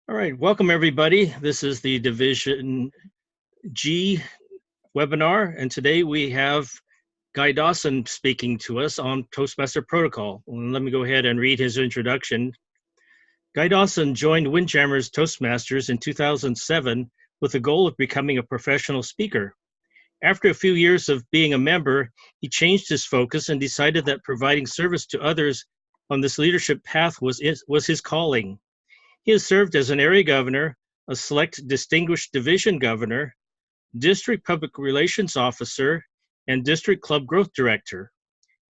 All right, welcome everybody. This is the Division G webinar, and today we have Guy Dawson speaking to us on Toastmaster Protocol. Let me go ahead and read his introduction. Guy Dawson joined Windjammers Toastmasters in 2007 with the goal of becoming a professional speaker. After a few years of being a member, he changed his focus and decided that providing service to others on this leadership path was his calling. He has served as an area governor, a select distinguished division governor, district public relations officer, and district club growth director.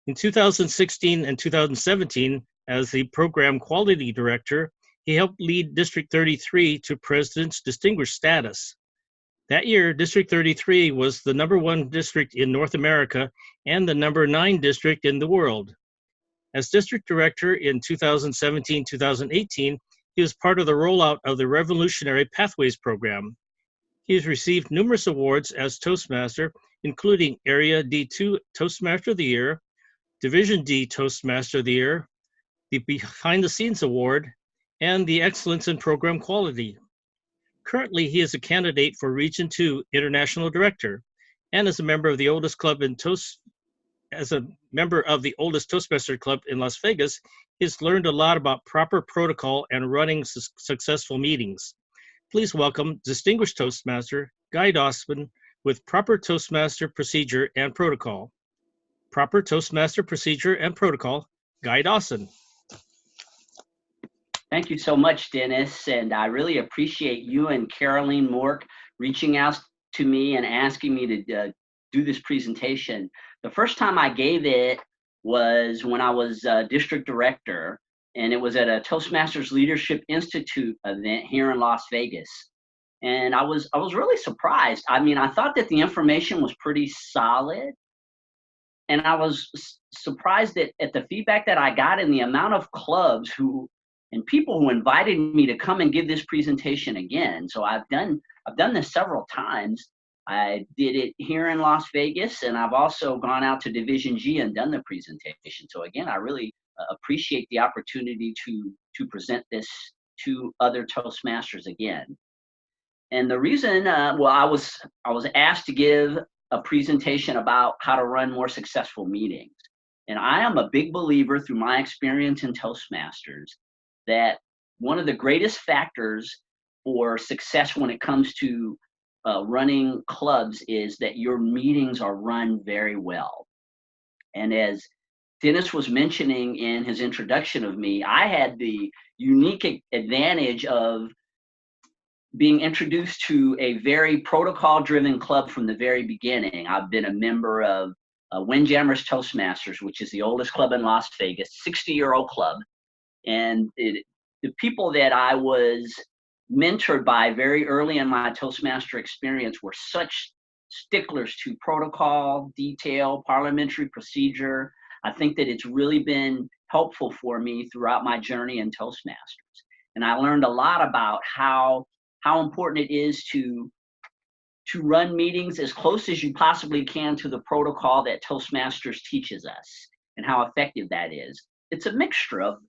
In 2016 and 2017, as the program quality director, he helped lead District 33 to President's Distinguished status. That year, District 33 was the #1 district in North America and the #9 district in the world. As district director in 2017-2018, he was part of the rollout of the Revolutionary Pathways program. He has received numerous awards as Toastmaster, including Area D2 Toastmaster of the Year, Division D Toastmaster of the Year, the Behind the Scenes Award, and the Excellence in Program Quality. Currently, he is a candidate for Region 2 International Director, and as a member of the oldest Toastmaster Club in Las Vegas, he has learned a lot about proper protocol and running successful meetings. Please welcome Distinguished Toastmaster Guy Dawson with Proper Toastmaster Procedure and Protocol. Proper Toastmaster Procedure and Protocol, Guy Dawson. Thank you so much, Dennis, and I really appreciate you and Caroline Mork reaching out to me and asking me to do this presentation. The first time I gave it was when I was district director, and it was at a Toastmasters Leadership Institute event here in Las Vegas. And I was really surprised. I mean, I thought that the information was pretty solid, and I was surprised at the feedback that I got and the amount of clubs and people who invited me to come and give this presentation again. So I've done this several times. I did it here in Las Vegas, and I've also gone out to Division G and done the presentation. So again, I really appreciate the opportunity to present this to other Toastmasters again. And the reason, I was asked to give a presentation about how to run more successful meetings. And I am a big believer through my experience in Toastmasters that one of the greatest factors for success when it comes to running clubs is that your meetings are run very well. And as Dennis was mentioning in his introduction of me, I had the unique advantage of being introduced to a very protocol-driven club from the very beginning. I've been a member of Windjammers Toastmasters, which is the oldest club in Las Vegas, 60-year-old club. And the people that I was mentored by very early in my Toastmaster experience were such sticklers to protocol, detail, parliamentary procedure. I think that it's really been helpful for me throughout my journey in Toastmasters. And I learned a lot about how important it is to run meetings as close as you possibly can to the protocol that Toastmasters teaches us and how effective that is. It's a mixture of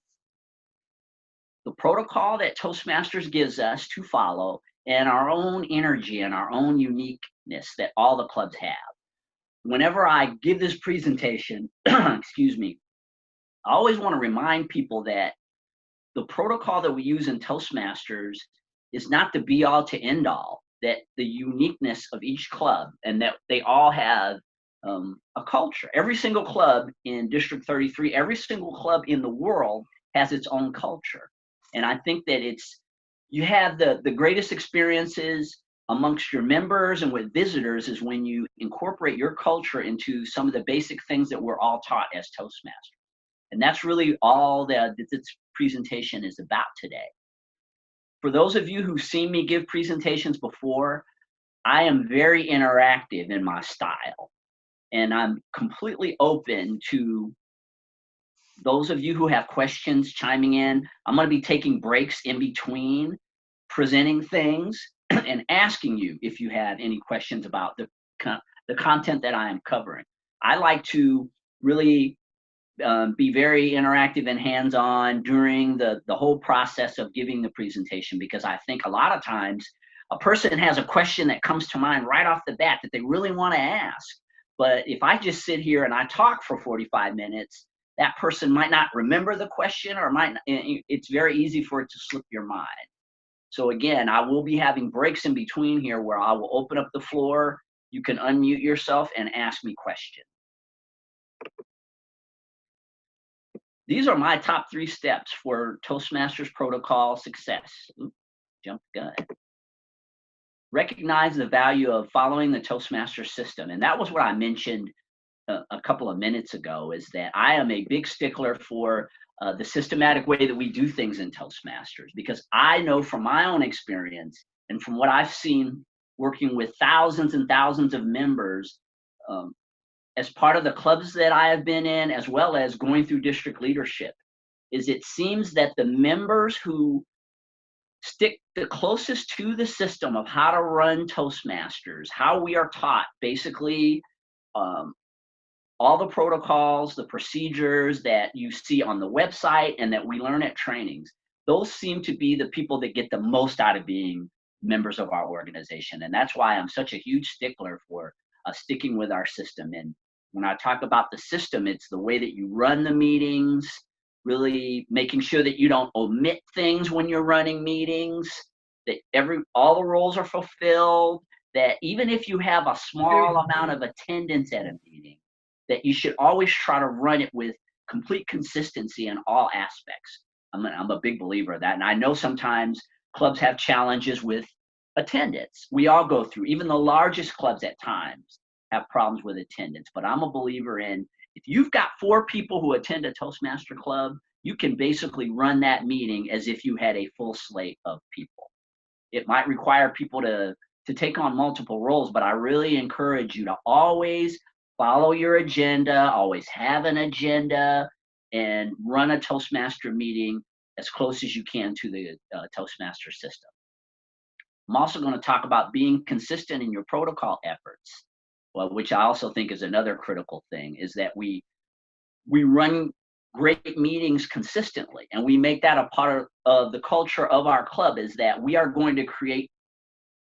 the protocol that Toastmasters gives us to follow and our own energy and our own uniqueness that all the clubs have. Whenever I give this presentation, excuse me, I always want to remind people that the protocol that we use in Toastmasters is not the be all to end all, that the uniqueness of each club and that they all have a culture. Every single club in District 33, every single club in the world has its own culture. And I think that you have the greatest experiences amongst your members and with visitors is when you incorporate your culture into some of the basic things that we're all taught as Toastmasters. And that's really all that this presentation is about today. For those of you who've seen me give presentations before, I am very interactive in my style. And I'm completely open to those of you who have questions chiming in. I'm going to be taking breaks in between presenting things and asking you if you have any questions about the content that I am covering. I like to really be very interactive and hands-on during the whole process of giving the presentation, because I think a lot of times a person has a question that comes to mind right off the bat that they really want to ask. But if I just sit here and I talk for 45 minutes, that person might not remember the question, or it's very easy for it to slip your mind. So again, I will be having breaks in between here where I will open up the floor. You can unmute yourself and ask me questions. These are my top 3 steps for Toastmasters protocol success. Oops, jumped the gun. Recognize the value of following the Toastmasters system. And that was what I mentioned a couple of minutes ago, is that I am a big stickler for the systematic way that we do things in Toastmasters, because I know from my own experience and from what I've seen working with thousands and thousands of members, as part of the clubs that I have been in, as well as going through district leadership, is it seems that the members who stick the closest to the system of how to run Toastmasters, how we are taught, basically all the protocols, the procedures that you see on the website and that we learn at trainings, those seem to be the people that get the most out of being members of our organization. And that's why I'm such a huge stickler for sticking with our system. And when I talk about the system, it's the way that you run the meetings, really making sure that you don't omit things when you're running meetings, that all the roles are fulfilled, that even if you have a small amount of attendance at a meeting, that you should always try to run it with complete consistency in all aspects. I'm a big believer of that. And I know sometimes clubs have challenges with attendance. We all go through, even the largest clubs at times have problems with attendance. But I'm a believer in, if you've got 4 people who attend a Toastmaster club, you can basically run that meeting as if you had a full slate of people. It might require people to take on multiple roles, but I really encourage you to always follow your agenda, always have an agenda, and run a Toastmaster meeting as close as you can to the Toastmaster system. I'm also going to talk about being consistent in your protocol efforts, which I also think is another critical thing, is that we run great meetings consistently, and we make that a part of the culture of our club, is that we are going to create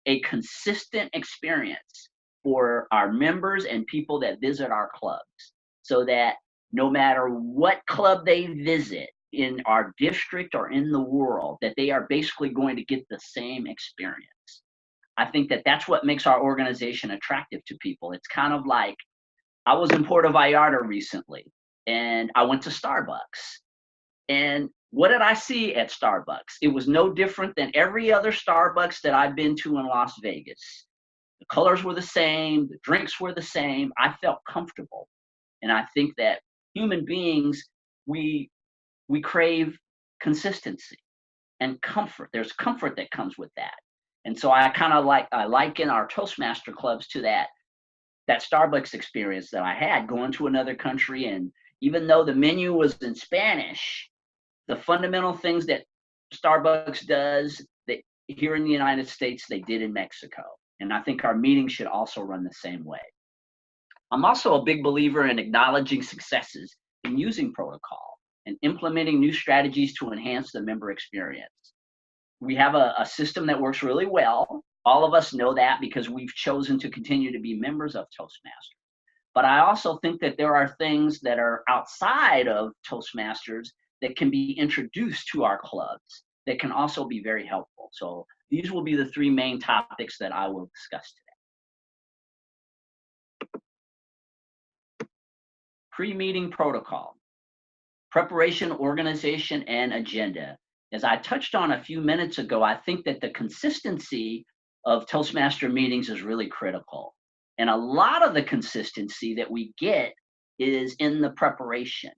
a consistent experience for our members and people that visit our clubs, so that no matter what club they visit in our district or in the world, that they are basically going to get the same experience. I think that that's what makes our organization attractive to people. It's kind of like, I was in Puerto Vallarta recently, and I went to Starbucks. And what did I see at Starbucks? It was no different than every other Starbucks that I've been to in Las Vegas. The colors were the same, the drinks were the same. I felt comfortable. And I think that human beings, we crave consistency and comfort. There's comfort that comes with that. And so I liken our Toastmaster clubs to that Starbucks experience that I had going to another country. And even though the menu was in Spanish, the fundamental things that Starbucks does, that here in the United States, they did in Mexico. And I think our meetings should also run the same way. I'm also a big believer in acknowledging successes in using protocol and implementing new strategies to enhance the member experience. We have a system that works really well. All of us know that because we've chosen to continue to be members of Toastmasters. But I also think that there are things that are outside of Toastmasters that can be introduced to our clubs that can also be very helpful. So these will be the 3 main topics that I will discuss today. Pre-meeting protocol, preparation, organization, and agenda. As I touched on a few minutes ago, I think that the consistency of Toastmaster meetings is really critical. And a lot of the consistency that we get is in the preparation.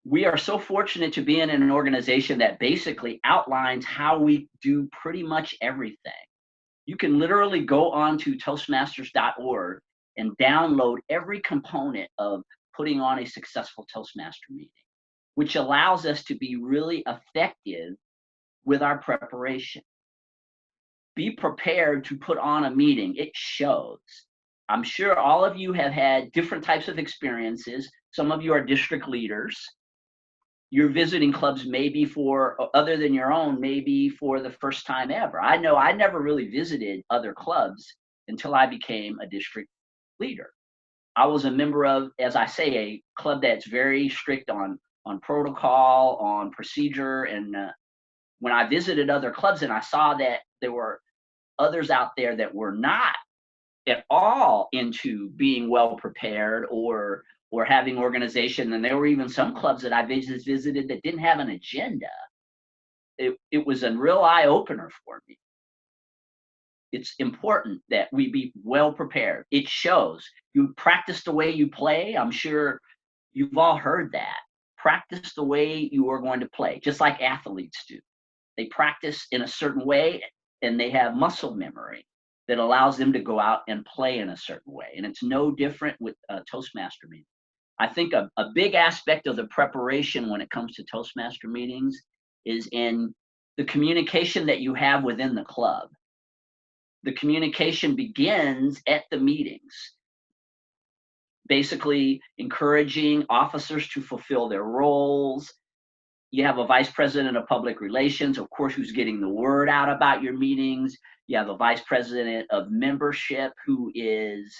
We are so fortunate to be in an organization that basically outlines how we do pretty much everything. You can literally go onto Toastmasters.org and download every component of putting on a successful Toastmaster meeting, which allows us to be really effective with our preparation. Be prepared to put on a meeting. It shows. I'm sure all of you have had different types of experiences. Some of you are district leaders. You're visiting clubs maybe for, other than your own, maybe for the first time ever. I know I never really visited other clubs until I became a district leader. I was a member of, as I say, a club that's very strict on protocol, on procedure. And when I visited other clubs and I saw that there were others out there that were not at all into being well prepared or having organization, and there were even some clubs that I visited that didn't have an agenda. It was a real eye opener for me. It's important that we be well prepared. It shows. You practice the way you play. I'm sure you've all heard that. Practice the way you are going to play, just like athletes do. They practice in a certain way and they have muscle memory that allows them to go out and play in a certain way. And it's no different with Toastmaster meetings. I think a big aspect of the preparation when it comes to Toastmaster meetings is in the communication that you have within the club. The communication begins at the meetings, basically encouraging officers to fulfill their roles. You have a vice president of public relations, of course, who's getting the word out about your meetings. You have a vice president of membership who is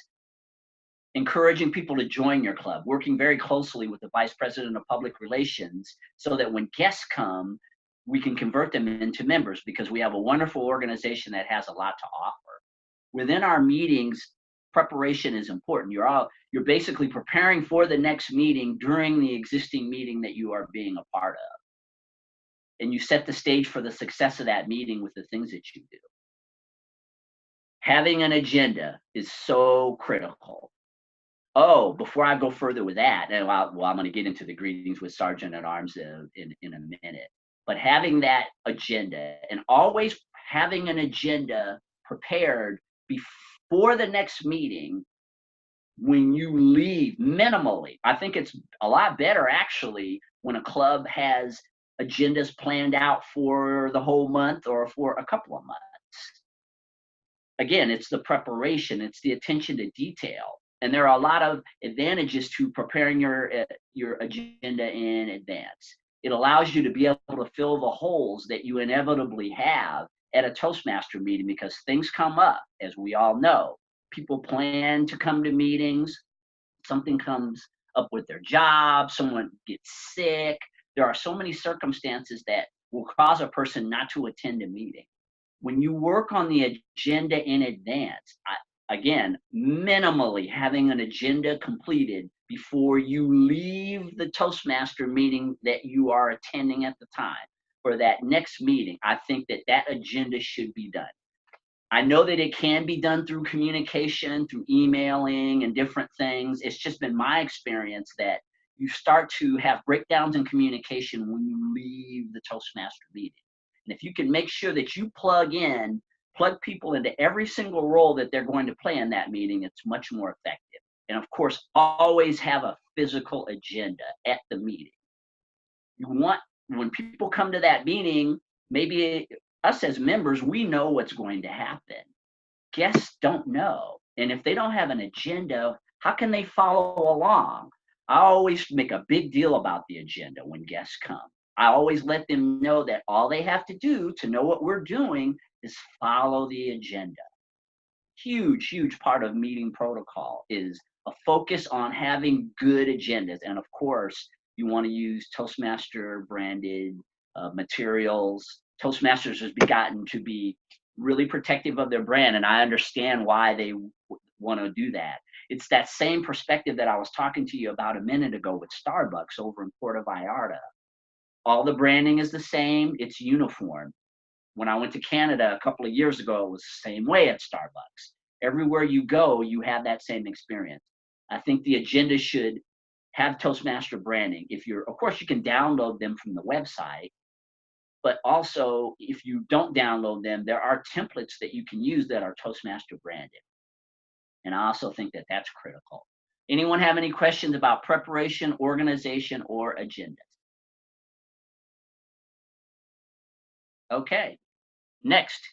encouraging people to join your club, working very closely with the vice president of public relations so that when guests come, we can convert them into members because we have a wonderful organization that has a lot to offer. Within our meetings, preparation is important. You're basically preparing for the next meeting during the existing meeting that you are being a part of. And you set the stage for the success of that meeting with the things that you do. Having an agenda is so critical. Oh, before I go further with that, and I'm going to get into the greetings with Sergeant at Arms in a minute. But having that agenda and always having an agenda prepared before the next meeting, when you leave minimally, I think it's a lot better actually when a club has agendas planned out for the whole month or for a couple of months. Again, it's the preparation, it's the attention to detail. And there are a lot of advantages to preparing your agenda in advance. It allows you to be able to fill the holes that you inevitably have at a Toastmaster meeting because things come up, as we all know. People plan to come to meetings, something comes up with their job, someone gets sick. There are so many circumstances that will cause a person not to attend a meeting. When you work on the agenda in advance, again, minimally having an agenda completed before you leave the Toastmaster meeting that you are attending at the time for that next meeting, I think that agenda should be done. I know that it can be done through communication, through emailing and different things. It's just been my experience that you start to have breakdowns in communication when you leave the Toastmaster meeting. And if you can make sure that you plug people into every single role that they're going to play in that meeting, it's much more effective. And of course, always have a physical agenda at the meeting. You want, when people come to that meeting, maybe us as members, we know what's going to happen. Guests don't know. And if they don't have an agenda, how can they follow along? I always make a big deal about the agenda when guests come. I always let them know that all they have to do to know what we're doing is follow the agenda. Huge, huge part of meeting protocol is a focus on having good agendas. And of course, you want to use Toastmaster branded materials. Toastmasters has gotten to be really protective of their brand, and I understand why they want to do that. It's that same perspective that I was talking to you about a minute ago with Starbucks over in Puerto Vallarta. All the branding is the same, it's uniform. When I went to Canada a couple of years ago, it was the same way at Starbucks. Everywhere you go, you have that same experience. I think the agenda should have Toastmaster branding. Of course, you can download them from the website, but also if you don't download them, there are templates that you can use that are Toastmaster branded. And I also think that that's critical. Anyone have any questions about preparation, organization, or agendas? Okay, next,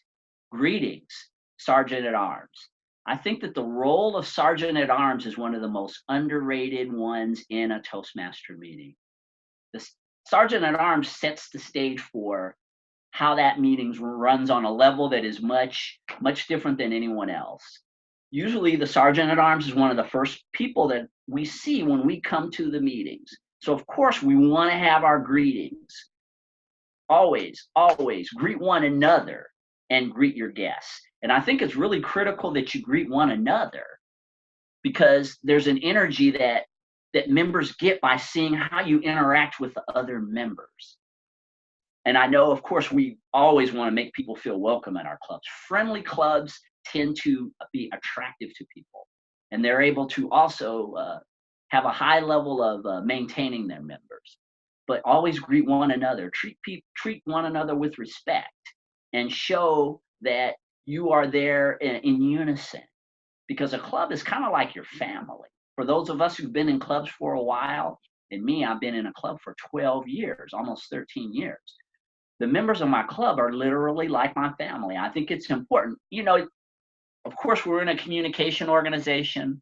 greetings, Sergeant at Arms. I think that the role of sergeant at arms is one of the most underrated ones in a Toastmaster meeting. The sergeant at arms sets the stage for how that meeting runs on a level that is much, much different than anyone else. Usually the sergeant at arms is one of the first people that we see when we come to the meetings. So of course we want to have our greetings. Always, always greet one another and greet your guests. And I think it's really critical that you greet one another, because there's an energy that members get by seeing how you interact with the other members. And I know, of course, we always want to make people feel welcome at our clubs. Friendly clubs tend to be attractive to people, and they're able to also have a high level of maintaining their members. But always greet one another, treat one another with respect, and show that you are there in unison. Because a club is kind of like your family. For those of us who've been in clubs for a while, and me, I've been in a club for 12 years, almost 13 years. The members of my club are literally like my family. I think it's important. You know, of course, we're in a communication organization.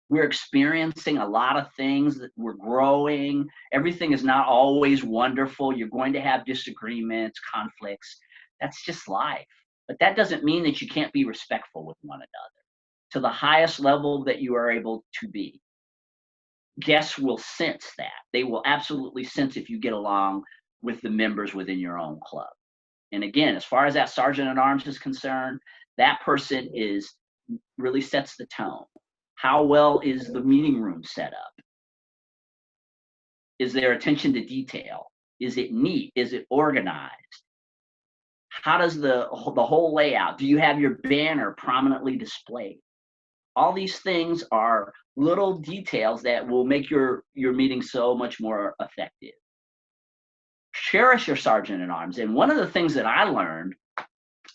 We're experiencing a lot of things, that we're growing. Everything is not always wonderful. You're going to have disagreements, conflicts. That's just life. But that doesn't mean that you can't be respectful with one another to the highest level that you are able to be. Guests will sense that. They will absolutely sense if you get along with the members within your own club. And again, as far as that sergeant at arms is concerned, that person really sets the tone. How well is the meeting room set up? Is there attention to detail? Is it neat? Is it organized? How does the whole layout? Do you have your banner prominently displayed? All these things are little details that will make your meeting so much more effective. Cherish your sergeant at arms. And one of the things that I learned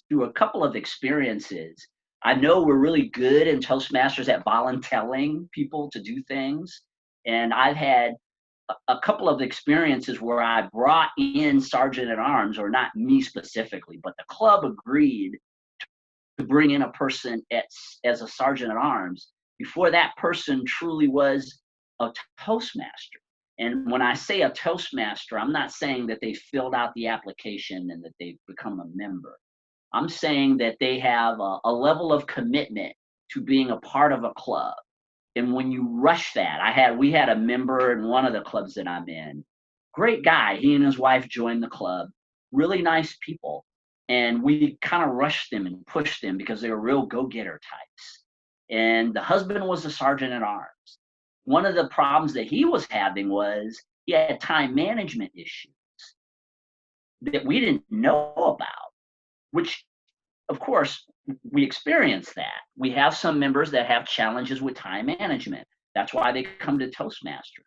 through a couple of experiences, I know we're really good in Toastmasters at volunteering people to do things. And I've had a couple of experiences where I brought in sergeant at arms, or not me specifically, but the club agreed to bring in a person as a sergeant at arms before that person truly was a Toastmaster. And when I say a Toastmaster, I'm not saying that they filled out the application and that they've become a member. I'm saying that they have a level of commitment to being a part of a club. And when you rush that, we had a member in one of the clubs that I'm in, great guy. He and his wife joined the club, really nice people. And we kind of rushed them and pushed them because they were real go-getter types. And the husband was a sergeant at arms. One of the problems that he was having was he had time management issues that we didn't know about, which, of course, we experience that. We have some members that have challenges with time management. That's why they come to Toastmasters.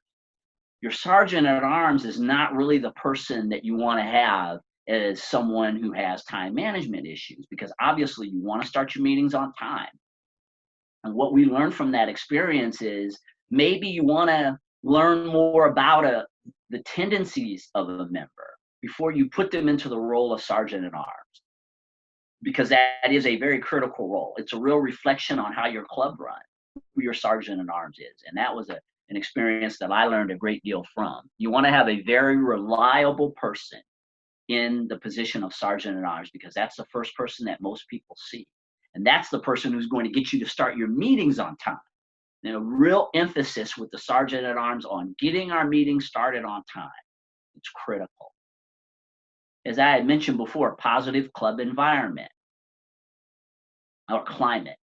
Your sergeant at arms is not really the person that you want to have as someone who has time management issues, because obviously you want to start your meetings on time. And what we learned from that experience is maybe you want to learn more about the tendencies of a member before you put them into the role of sergeant at arms, because that is a very critical role. It's a real reflection on how your club runs, who your sergeant at arms is. And that was an experience that I learned a great deal from. You want to have a very reliable person in the position of sergeant at arms, because that's the first person that most people see. And that's the person who's going to get you to start your meetings on time. And a real emphasis with the sergeant at arms on getting our meetings started on time. It's critical. As I had mentioned before, positive club environment or climate,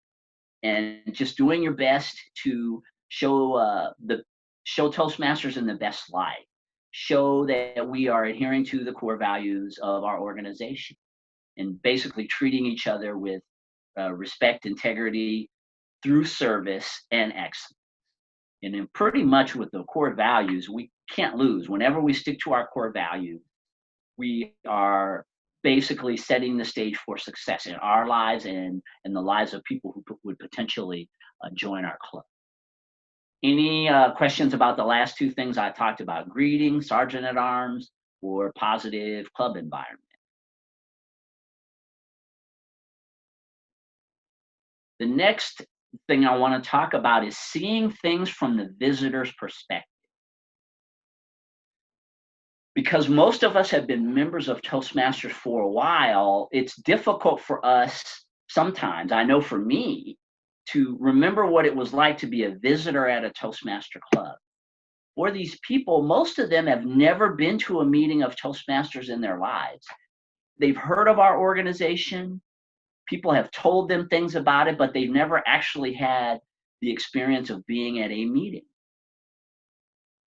and just doing your best to show Toastmasters in the best light. Show that we are adhering to the core values of our organization, and basically treating each other with respect, integrity, through service and excellence. And then pretty much with the core values, we can't lose. Whenever we stick to our core value, we are basically setting the stage for success in our lives and in the lives of people who would potentially join our club. Any questions about the last two things I talked about, greeting, sergeant at arms, or positive club environment? The next thing I want to talk about is seeing things from the visitor's perspective. Because most of us have been members of Toastmasters for a while, it's difficult for us sometimes, I know for me, to remember what it was like to be a visitor at a Toastmaster club. For these people, most of them have never been to a meeting of Toastmasters in their lives. They've heard of our organization, people have told them things about it, but they've never actually had the experience of being at a meeting.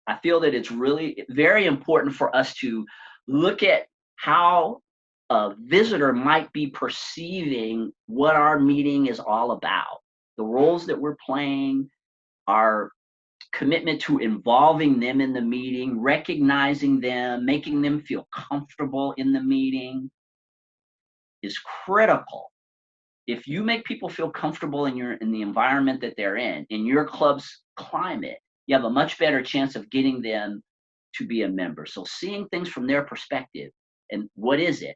I feel that it's really very important for us to look at how a visitor might be perceiving what our meeting is all about, the roles that we're playing, our commitment to involving them in the meeting, recognizing them, making them feel comfortable in the meeting is critical. If you make people feel comfortable in the environment that they're in your club's climate, you have a much better chance of getting them to be a member. So seeing things from their perspective, and what is it?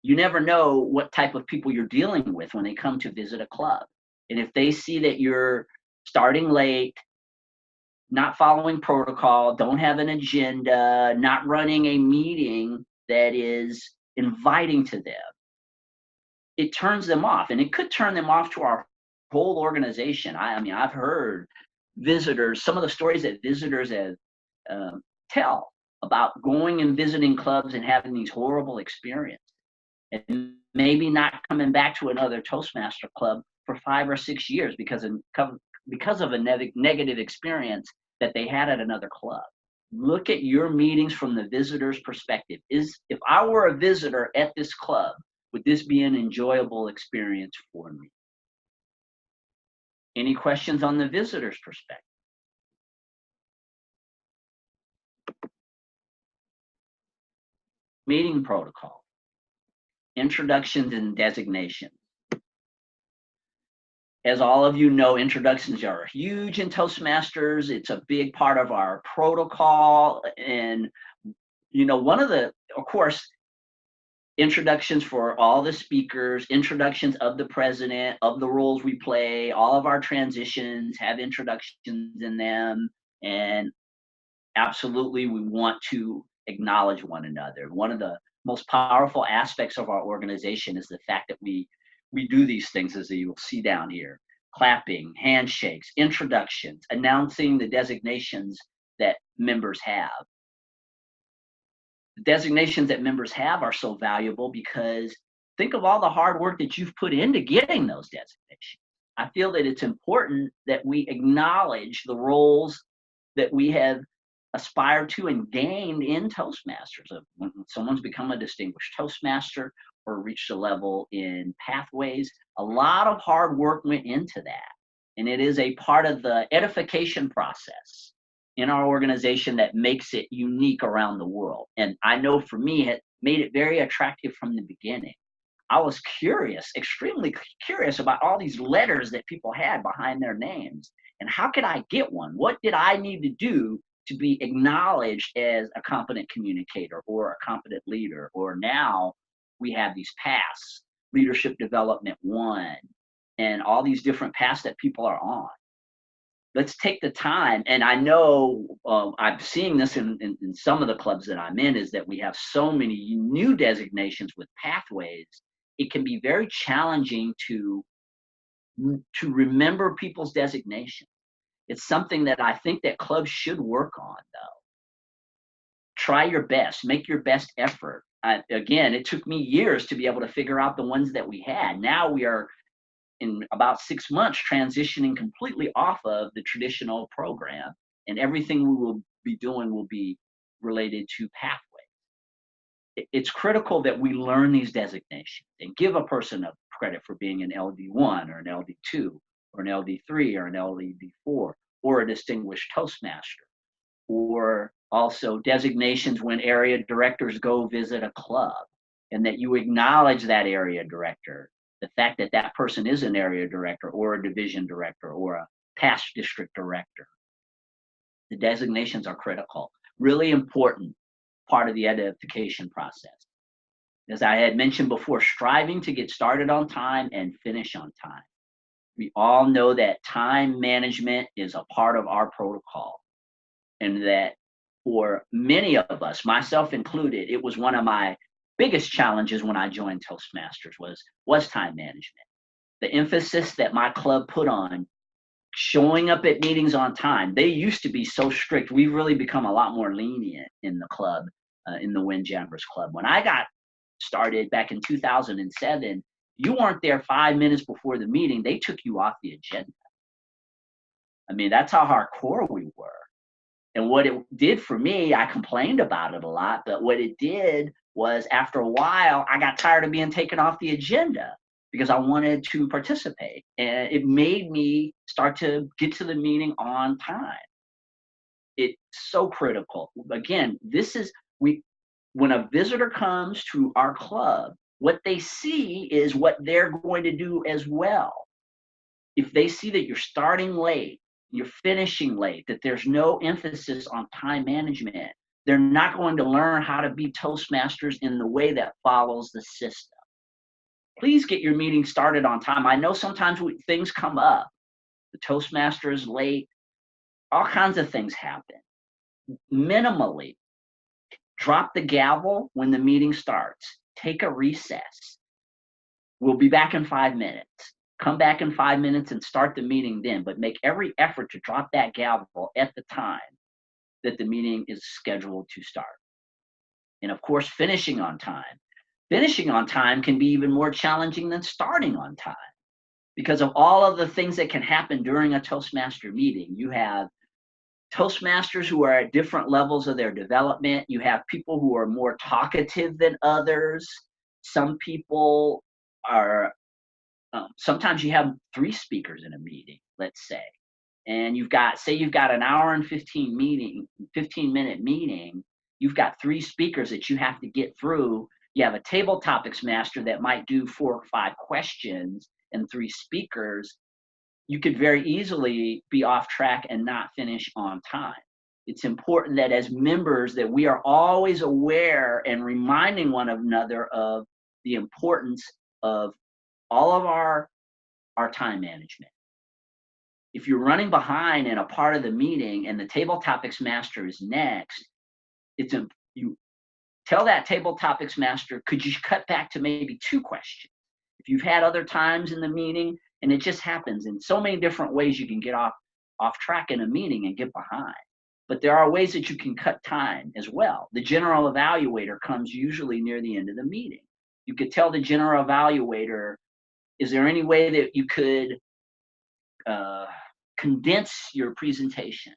You never know what type of people you're dealing with when they come to visit a club. And if they see that you're starting late, not following protocol, don't have an agenda, not running a meeting that is inviting to them, it turns them off. And it could turn them off to our whole organization. I mean, I've heard visitors, some of the stories that visitors have tell about going and visiting clubs and having these horrible experiences, and maybe not coming back to another Toastmaster club for 5 or 6 years because of a negative experience that they had at another club. Look at your meetings from the visitor's perspective. If I were a visitor at this club, would this be an enjoyable experience for me? Any questions on the visitor's perspective? Meeting protocol, introductions and designations. As all of you know, introductions are huge in Toastmasters. It's a big part of our protocol. And, you know, of course, introductions for all the speakers, introductions of the president, of the roles we play, all of our transitions have introductions in them. And absolutely, we want to acknowledge one another. One of the most powerful aspects of our organization is the fact that we do these things, as you will see down here: clapping, handshakes, introductions, announcing the designations that members have. The designations that members have are so valuable because think of all the hard work that you've put into getting those designations. I feel that it's important that we acknowledge the roles that we have aspired to and gained in Toastmasters. When someone's become a distinguished Toastmaster or reached a level in pathways, a lot of hard work went into that. And it is a part of the edification process in our organization that makes it unique around the world. And I know for me, it made it very attractive from the beginning. I was curious, extremely curious about all these letters that people had behind their names. And how could I get one? What did I need to do to be acknowledged as a competent communicator or a competent leader? Or now we have these paths, Leadership Development 1, and all these different paths that people are on. Let's take the time, and I know I'm seeing this in some of the clubs that I'm in, is that we have so many new designations with pathways. It can be very challenging to remember people's designation. It's something that I think that clubs should work on, though. Try your best, make your best effort. Again, it took me years to be able to figure out the ones that we had. Now we are, in about 6 months, transitioning completely off of the traditional program, and everything we will be doing will be related to pathways. It's critical that we learn these designations and give a person a credit for being an LD1 or an LD2 or an LD3 or an LD4 or a distinguished Toastmaster, or also designations when area directors go visit a club, and that you acknowledge that area director, the fact that that person is an area director or a division director or a past district director. The designations are critical, really important part of the edification process. As I had mentioned before, striving to get started on time and finish on time. we all know that time management is a part of our protocol, and that for many of us, myself included, it was one of my biggest challenges when I joined Toastmasters was time management. The emphasis that my club put on showing up at meetings on time. They used to be so strict. We've really become a lot more lenient in the club, in the Windjammers Club. When I got started back in 2007, you weren't there 5 minutes before the meeting. They took you off the agenda. I mean, that's how hardcore we were. And what it did for me, I complained about it a lot, but what it did was after a while, I got tired of being taken off the agenda because I wanted to participate. And it made me start to get to the meeting on time. It's so critical. Again, when a visitor comes to our club, what they see is what they're going to do as well. If they see that you're starting late, you're finishing late, that there's no emphasis on time management, they're not going to learn how to be Toastmasters in the way that follows the system. Please get your meeting started on time. I know sometimes things come up. The Toastmaster is late. All kinds of things happen. Minimally, drop the gavel when the meeting starts. Take a recess. We'll be back in 5 minutes. Come back in 5 minutes and start the meeting then, but make every effort to drop that gavel at the time that the meeting is scheduled to start. And of course, finishing on time. Finishing on time can be even more challenging than starting on time because of all of the things that can happen during a Toastmaster meeting. You have Toastmasters who are at different levels of their development. You have people who are more talkative than others. Some people are, sometimes you have 3 speakers in a meeting, let's say, and you've got an hour and 15-minute meeting. You've got 3 speakers that you have to get through. You have a table topics master that might do 4 or 5 questions and 3 speakers. You could very easily be off track and not finish on time. It's important that as members that we are always aware and reminding one another of the importance of all of our time management. If you're running behind in a part of the meeting and the table topics master is next, you tell that table topics master, could you cut back to maybe 2 questions? If you've had other times in the meeting, and it just happens in so many different ways, you can get off track in a meeting and get behind. But there are ways that you can cut time as well. The general evaluator comes usually near the end of the meeting. You could tell the general evaluator, is there any way that you could condense your presentation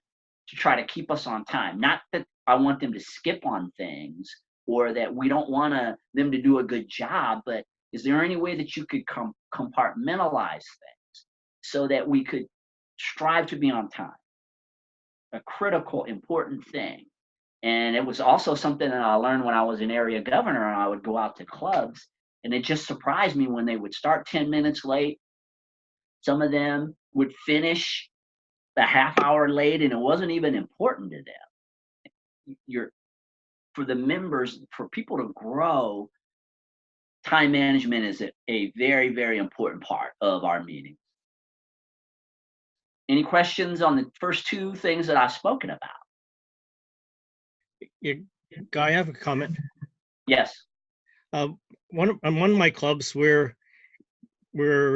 to try to keep us on time? Not that I want them to skip on things or that we don't want them to do a good job, but is there any way that you could compartmentalize things so that we could strive to be on time? A critical, important thing. And it was also something that I learned when I was an area governor and I would go out to clubs, and it just surprised me when they would start 10 minutes late. Some of them would finish a half hour late, and it wasn't even important to them. For the members, for people to grow, time management is a very, very important part of our meeting. Any questions on the first 2 things that I've spoken about? Guy, I have a comment. Yes. One of my clubs, we're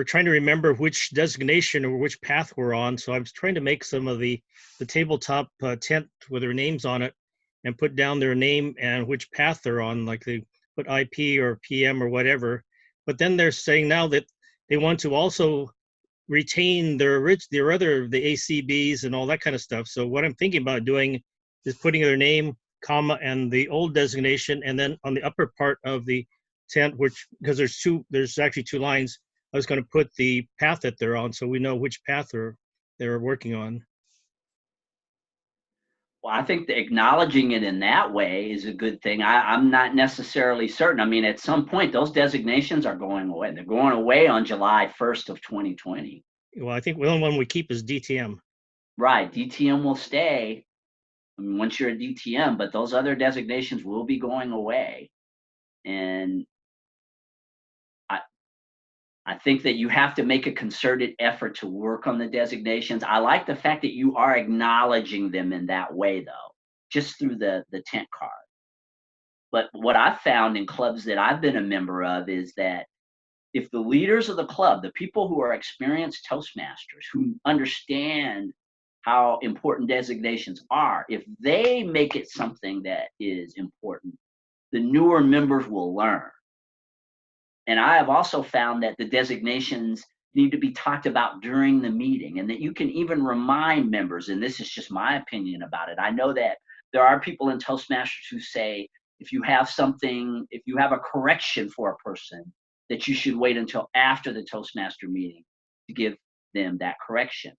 trying to remember which designation or which path we're on. So I was trying to make some of the tabletop tent with their names on it and put down their name and which path they're on, like they put IP or PM or whatever. But then they're saying now that they want to also retain the ACBs and all that kind of stuff. So what I'm thinking about doing is putting their name, comma, and the old designation, and then on the upper part of the tent, because there's actually 2 lines, I was going to put the path that they're on so we know which path they're working on. Well, I think that acknowledging it in that way is a good thing. I'm not necessarily certain. I mean, at some point, those designations are going away. They're going away on July 1st of 2020. Well, I think the only one we keep is DTM. Right. DTM will stay once you're a DTM, but those other designations will be going away. And I think that you have to make a concerted effort to work on the designations. I like the fact that you are acknowledging them in that way, though, just through the tent card. But what I've found in clubs that I've been a member of is that if the leaders of the club, the people who are experienced Toastmasters, who understand how important designations are, if they make it something that is important, the newer members will learn. And I have also found that the designations need to be talked about during the meeting, and that you can even remind members, and this is just my opinion about it. I know that there are people in Toastmasters who say, if you have something, if you have a correction for a person, that you should wait until after the Toastmaster meeting to give them that correction.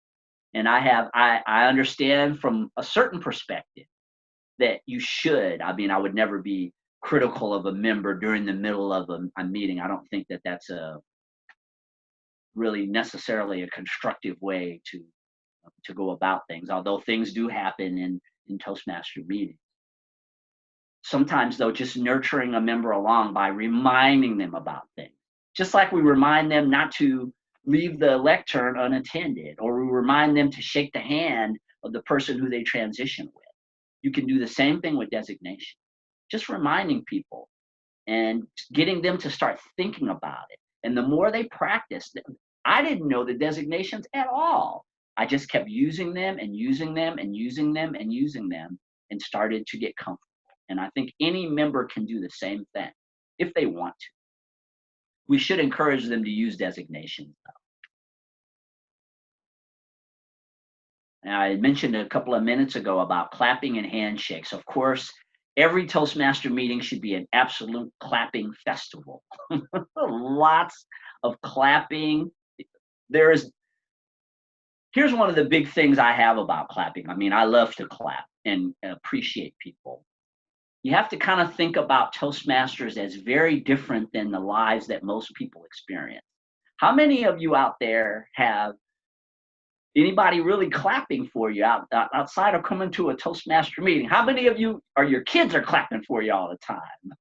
And I understand from a certain perspective that you should. I mean, I would never be critical of a member during the middle of a meeting. I don't think that that's a really necessarily a constructive way to go about things, although things do happen in Toastmaster meetings. Sometimes, though, just nurturing a member along by reminding them about things, just like we remind them not to leave the lectern unattended, or we remind them to shake the hand of the person who they transition with. You can do the same thing with designation. Just reminding people and getting them to start thinking about it. And the more they practice, I didn't know the designations at all. I just kept using them and using them and using them and using them, and started to get comfortable. And I think any member can do the same thing if they want to. We should encourage them to use designations, though. Now, I mentioned a couple of minutes ago about clapping and handshakes. Of course, every Toastmaster meeting should be an absolute clapping festival. Lots of clapping. Here's one of the big things I have about clapping. I mean, I love to clap and appreciate people. You have to kind of think about Toastmasters as very different than the lives that most people experience. How many of you out there have anybody really clapping for you outside of coming to a Toastmaster meeting? How many of you, or your kids are clapping for you all the time?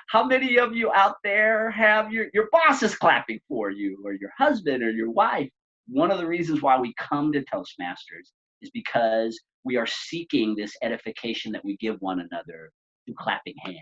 How many of you out there have your boss is clapping for you, or your husband or your wife? One of the reasons why we come to Toastmasters is because we are seeking this edification that we give one another through clapping hands.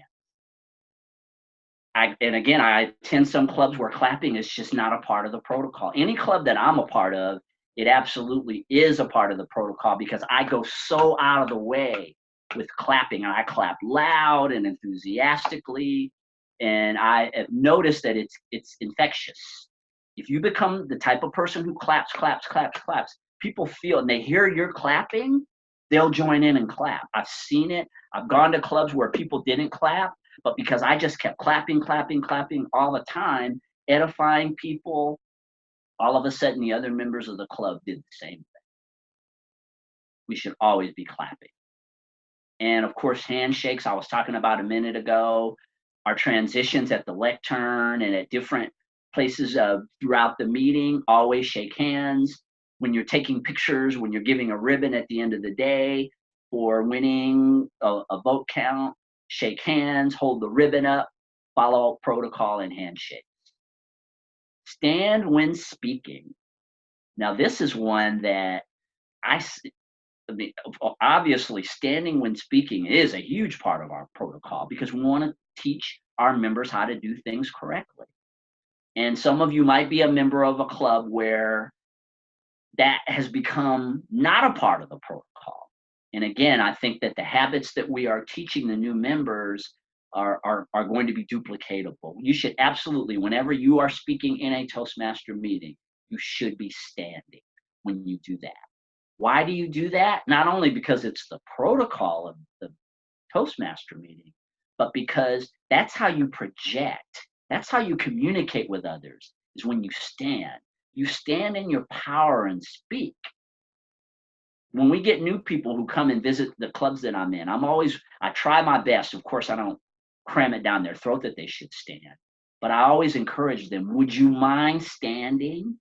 And again, I attend some clubs where clapping is just not a part of the protocol. Any club that I'm a part of, it absolutely is a part of the protocol, because I go so out of the way with clapping. I clap loud and enthusiastically, and I have noticed that it's infectious. If you become the type of person who claps, people feel, and they hear you're clapping, they'll join in and clap. I've seen it. I've gone to clubs where people didn't clap, but because I just kept clapping all the time, edifying people, all of a sudden the other members of the club did the same thing. We should always be clapping. And of course, handshakes, I was talking about a minute ago, our transitions at the lectern and at different places throughout the meeting, always shake hands. When you're taking pictures, when you're giving a ribbon at the end of the day for winning a vote count, shake hands, hold the ribbon up, follow protocol, and handshake. Stand when speaking. Now, this is one that I mean, obviously, standing when speaking is a huge part of our protocol, because we want to teach our members how to do things correctly. And some of you might be a member of a club where that has become not a part of the protocol. And again, I think that the habits that we are teaching the new members are going to be duplicatable. You should absolutely, whenever you are speaking in a Toastmaster meeting, you should be standing when you do that. Why do you do that? Not only because it's the protocol of the Toastmaster meeting, but because that's how you project. That's how you communicate with others, is when you stand. You stand in your power and speak. When we get new people who come and visit the clubs that I'm in, I try my best. Of course, I don't cram it down their throat that they should stand, but I always encourage them, would you mind standing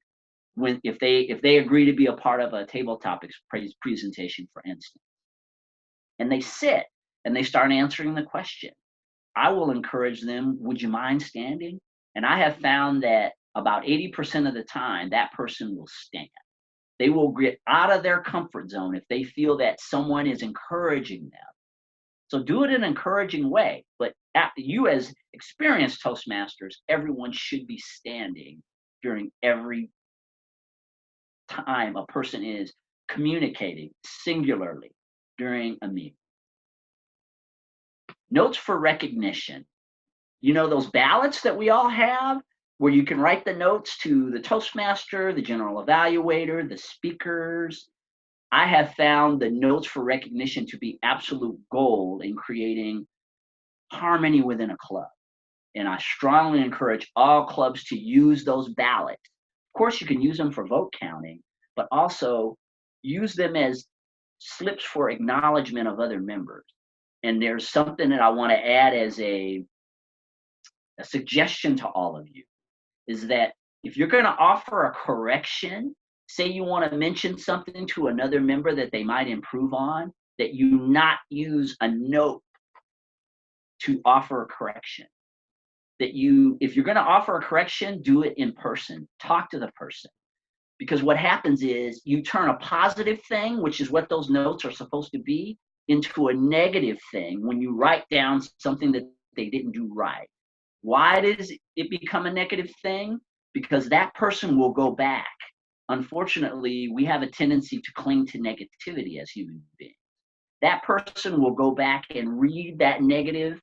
if they agree to be a part of a table topics presentation, for instance, and they sit and they start answering the question? I will encourage them, would you mind standing? And I have found that about 80% of the time, that person will stand. They will get out of their comfort zone if they feel that someone is encouraging them. So do it in an encouraging way. But you as experienced Toastmasters, everyone should be standing during every time a person is communicating singularly during a meeting. Notes for recognition. You know those ballots that we all have where you can write the notes to the Toastmaster, the general evaluator, the speakers. I have found the notes for recognition to be absolute gold in creating harmony within a club. And I strongly encourage all clubs to use those ballots. Of course, you can use them for vote counting, but also use them as slips for acknowledgement of other members. And there's something that I want to add as a suggestion to all of you, is that if you're going to offer a correction, say you want to mention something to another member that they might improve on, that you not use a note to offer a correction. That you, if you're going to offer a correction, do it in person. Talk to the person. Because what happens is you turn a positive thing, which is what those notes are supposed to be, into a negative thing when you write down something that they didn't do right. Why does it become a negative thing? Because that person will go back. Unfortunately, we have a tendency to cling to negativity as human beings. That person will go back and read that negative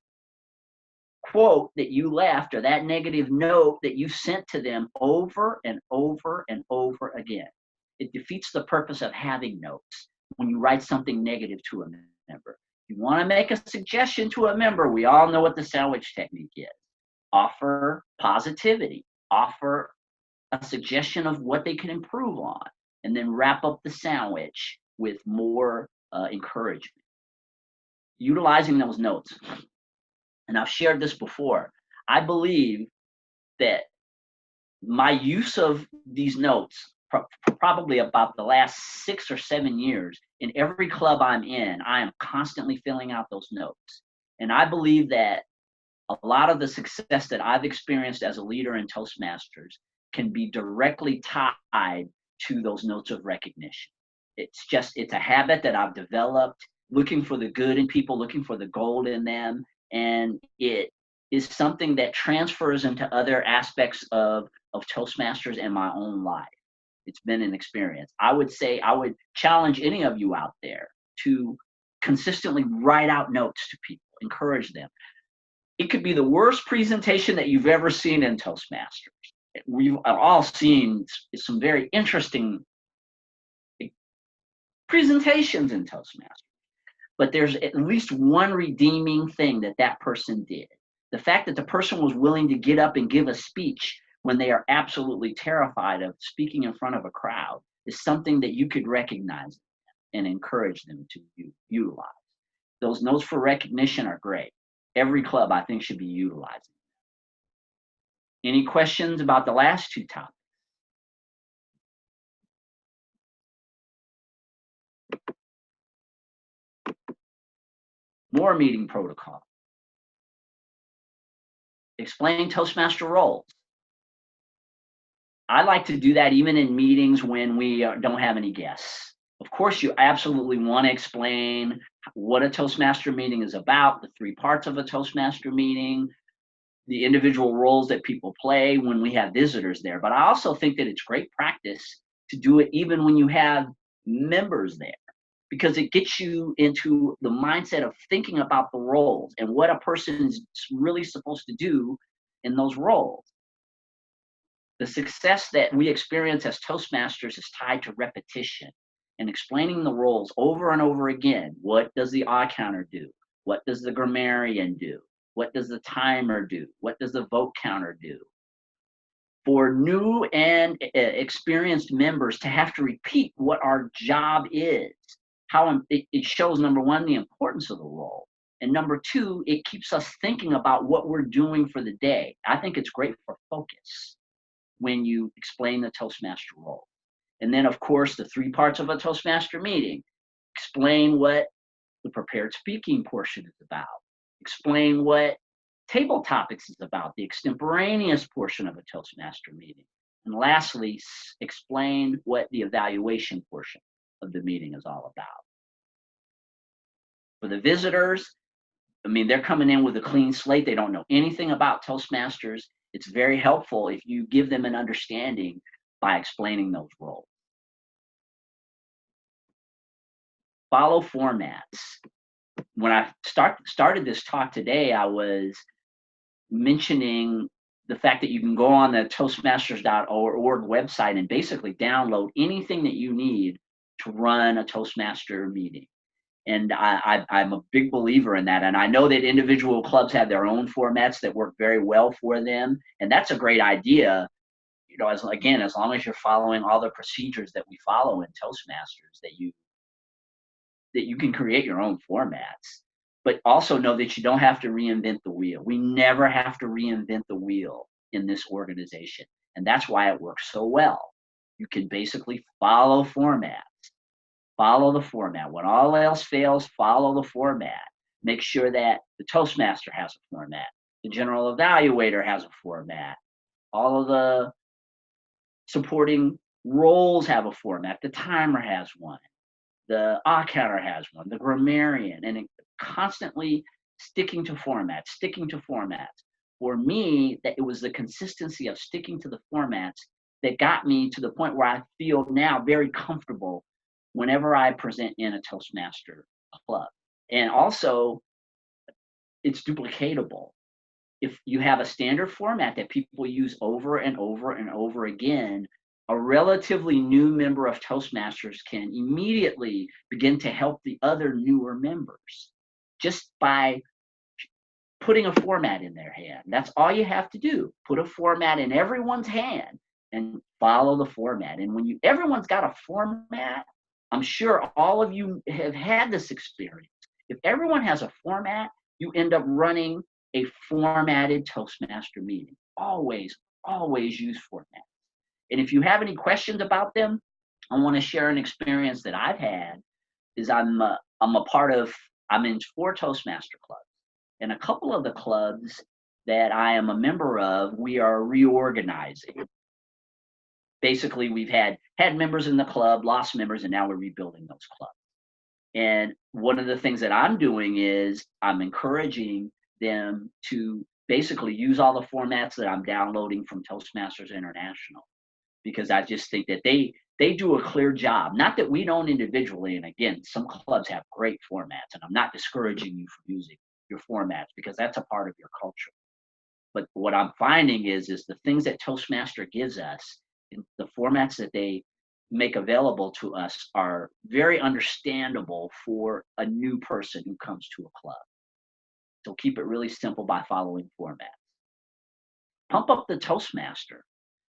quote that you left or that negative note that you sent to them over and over and over again. It defeats the purpose of having notes when you write something negative to a member. If you want to make a suggestion to a member, we all know what the sandwich technique is. Offer positivity, offer a suggestion of what they can improve on, and then wrap up the sandwich with more encouragement. Utilizing those notes. And I've shared this before. I believe that my use of these notes, probably about the last 6 or 7 years, in every club I'm in, I am constantly filling out those notes. And I believe that a lot of the success that I've experienced as a leader in Toastmasters can be directly tied to those notes of recognition. It's a habit that I've developed, looking for the good in people, looking for the gold in them. And it is something that transfers into other aspects of Toastmasters and my own life. It's been an experience. I would say, I would challenge any of you out there to consistently write out notes to people, encourage them. It could be the worst presentation that you've ever seen in Toastmasters. We've all seen some very interesting presentations in Toastmasters. But there's at least one redeeming thing that person did. The fact that the person was willing to get up and give a speech when they are absolutely terrified of speaking in front of a crowd is something that you could recognize and encourage them to utilize. Those notes for recognition are great. Every club, I think, should be utilizing. Any questions about the last two topics? More meeting protocol. Explain Toastmaster roles. I like to do that even in meetings when we don't have any guests. Of course, you absolutely want to explain what a Toastmaster meeting is about, the 3 parts of a Toastmaster meeting, the individual roles that people play when we have visitors there. But I also think that it's great practice to do it even when you have members there, because it gets you into the mindset of thinking about the roles and what a person is really supposed to do in those roles. The success that we experience as Toastmasters is tied to repetition and explaining the roles over and over again. What does the odd counter do? What does the grammarian do? What does the timer do? What does the vote counter do? For new and experienced members to have to repeat what our job is, how it shows, number one, the importance of the role. And number two, it keeps us thinking about what we're doing for the day. I think it's great for focus when you explain the Toastmaster role. And then, of course, the 3 parts of a Toastmaster meeting. Explain what the prepared speaking portion is about. Explain what Table topics is about the extemporaneous portion of a Toastmaster meeting. And lastly, explain what the evaluation portion of the meeting is all about. For the visitors, I mean, they're coming in with a clean slate. They don't know anything about Toastmasters. It's very helpful if you give them an understanding by explaining those roles. Follow formats. When I started this talk today, I was mentioning the fact that you can go on the Toastmasters.org website and basically download anything that you need to run a Toastmaster meeting. And I'm a big believer in that. And I know that individual clubs have their own formats that work very well for them. And that's a great idea. You know, as long as you're following all the procedures that we follow in Toastmasters, that you can create your own formats. But also know that you don't have to reinvent the wheel. We never have to reinvent the wheel in this organization. And that's why it works so well. You can basically follow formats. Follow the format. When all else fails, follow the format. Make sure that the Toastmaster has a format. The general evaluator has a format. All of the supporting roles have a format. The timer has one. The counter has one. The grammarian. And constantly sticking to formats. For me, that it was the consistency of sticking to the formats that got me to the point where I feel now very comfortable whenever I present in a Toastmaster club. And also, it's duplicatable. If you have a standard format that people use over and over and over again, a relatively new member of Toastmasters can immediately begin to help the other newer members just by putting a format in their hand. That's all you have to do. Put a format in everyone's hand and follow the format. And when everyone's got a format, I'm sure all of you have had this experience. If everyone has a format, you end up running a formatted Toastmaster meeting. Always use formats. And if you have any questions about them, I want to share an experience that I've had. Is I'm in 4 Toastmaster clubs, and a couple of the clubs that I am a member of, we are reorganizing. Basically, we've had members in the club, lost members, and now we're rebuilding those clubs. And one of the things that I'm doing is I'm encouraging them to basically use all the formats that I'm downloading from Toastmasters International, because I just think that they do a clear job. Not that we don't individually, and again, some clubs have great formats, and I'm not discouraging you from using your formats because that's a part of your culture. But what I'm finding is the things that Toastmaster gives us, the formats that they make available to us are very understandable for a new person who comes to a club. So keep it really simple by following formats. Pump up the Toastmaster.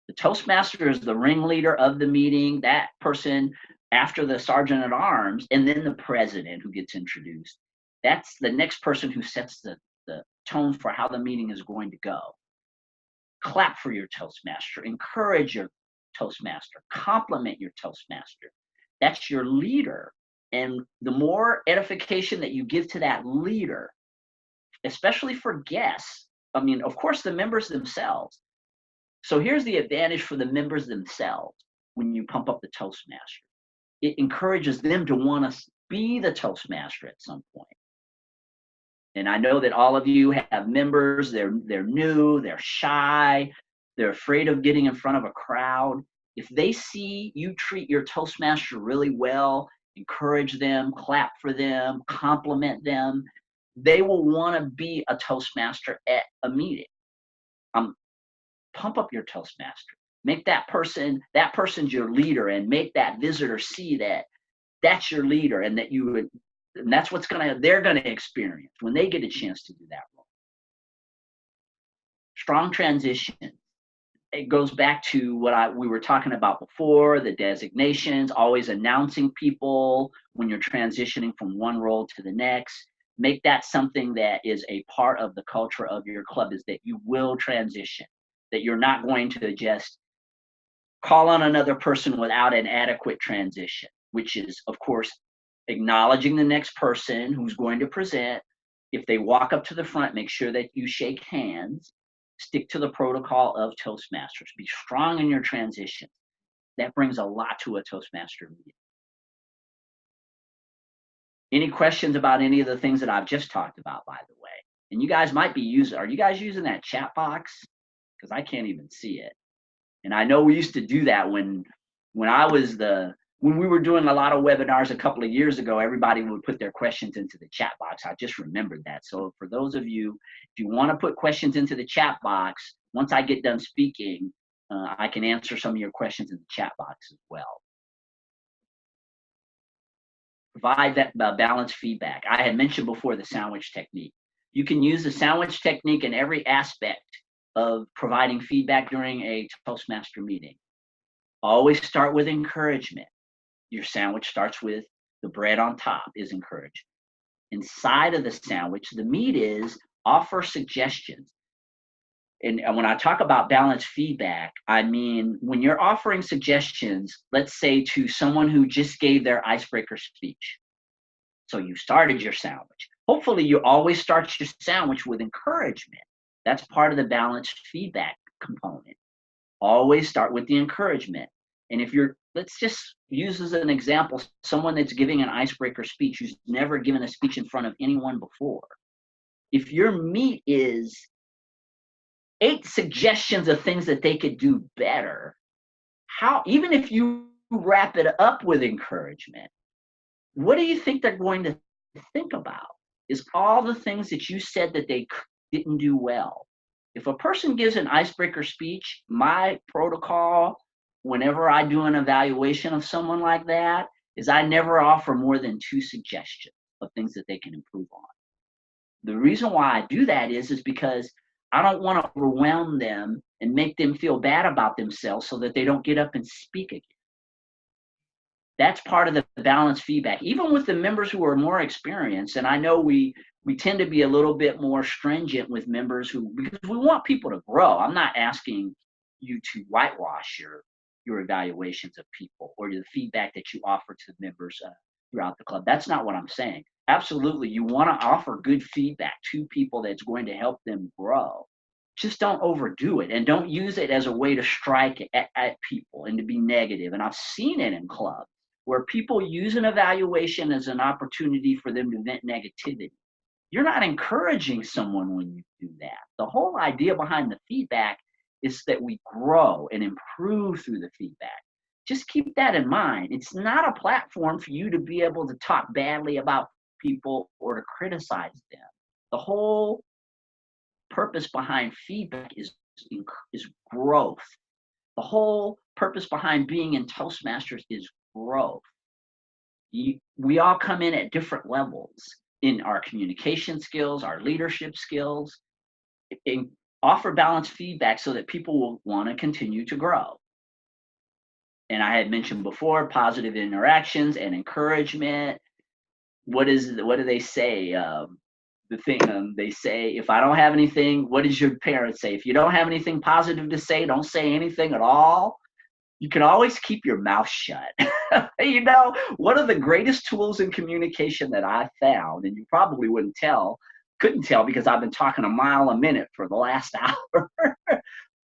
The Toastmaster is the ringleader of the meeting, that person after the sergeant at arms, and then the president who gets introduced. That's the next person who sets the tone for how the meeting is going to go. Clap for your Toastmaster, encourage your Toastmaster, compliment your Toastmaster. That's your leader. And the more edification that you give to that leader, especially for guests, I mean, of course, the members themselves. So here's the advantage for the members themselves when you pump up the Toastmaster. It encourages them to want to be the Toastmaster at some point. And I know that all of you have members, they're new, they're shy, they're afraid of getting in front of a crowd. If they see you treat your Toastmaster really well, encourage them, clap for them, compliment them, they will want to be a Toastmaster at a meeting. Pump up your Toastmaster. Make that person's your leader, and make that visitor see that that's your leader, and that's they're gonna experience when they get a chance to do that role. Strong transition. It goes back to what we were talking about before, the designations, always announcing people when you're transitioning from one role to the next. Make that something that is a part of the culture of your club, is that you will transition, that you're not going to just call on another person without an adequate transition, which is, of course, acknowledging the next person who's going to present, If they walk up to the front, make sure that you shake hands. Stick to the protocol of Toastmasters. Be strong in your transition. That brings a lot to a Toastmaster meeting. Any questions about any of the things that I've just talked about, by the way? And you guys might be using, are you guys using that chat box? Because I can't even see it. And I know we used to do that when we were doing a lot of webinars a couple of years ago. Everybody would put their questions into the chat box. I just remembered that. So for those of you, if you want to put questions into the chat box, once I get done speaking, I can answer some of your questions in the chat box as well. Provide that balanced feedback. I had mentioned before the sandwich technique. You can use the sandwich technique in every aspect of providing feedback during a Toastmaster meeting. Always start with encouragement. Your sandwich starts with the bread on top is encouragement. Inside of the sandwich, the meat is offer suggestions. And when I talk about balanced feedback, I mean, when you're offering suggestions, let's say to someone who just gave their icebreaker speech. So you started your sandwich. Hopefully you always start your sandwich with encouragement. That's part of the balanced feedback component. Always start with the encouragement. And if you're, let's just use as an example, someone that's giving an icebreaker speech who's never given a speech in front of anyone before. If your meat is 8 suggestions of things that they could do better, even if you wrap it up with encouragement, what do you think they're going to think about? Is all the things that you said that they didn't do well. If a person gives an icebreaker speech, my protocol, whenever I do an evaluation of someone like that, is I never offer more than 2 suggestions of things that they can improve on. The reason why I do that is because I don't want to overwhelm them and make them feel bad about themselves so that they don't get up and speak again. That's part of the balanced feedback. Even with the members who are more experienced, and I know we tend to be a little bit more stringent with members because we want people to grow. I'm not asking you to whitewash your evaluations of people or the feedback that you offer to members throughout the club. That's not what I'm saying. Absolutely, you want to offer good feedback to people that's going to help them grow. Just don't overdo it, and don't use it as a way to strike at people and to be negative. And I've seen it in clubs where people use an evaluation as an opportunity for them to vent negativity. You're not encouraging someone when you do that. The whole idea behind the feedback is that we grow and improve through the feedback. Just keep that in mind. It's not a platform for you to be able to talk badly about people or to criticize them. The whole purpose behind feedback is growth. The whole purpose behind being in Toastmasters is growth. We all come in at different levels in our communication skills, our leadership skills, and offer balanced feedback so that people will want to continue to grow. And I had mentioned before, positive interactions and encouragement. What do they say? They say, if I don't have anything, what does your parents say? If you don't have anything positive to say, don't say anything at all. You can always keep your mouth shut. You know, one of the greatest tools in communication that I found, and you probably couldn't tell because I've been talking a mile a minute for the last hour.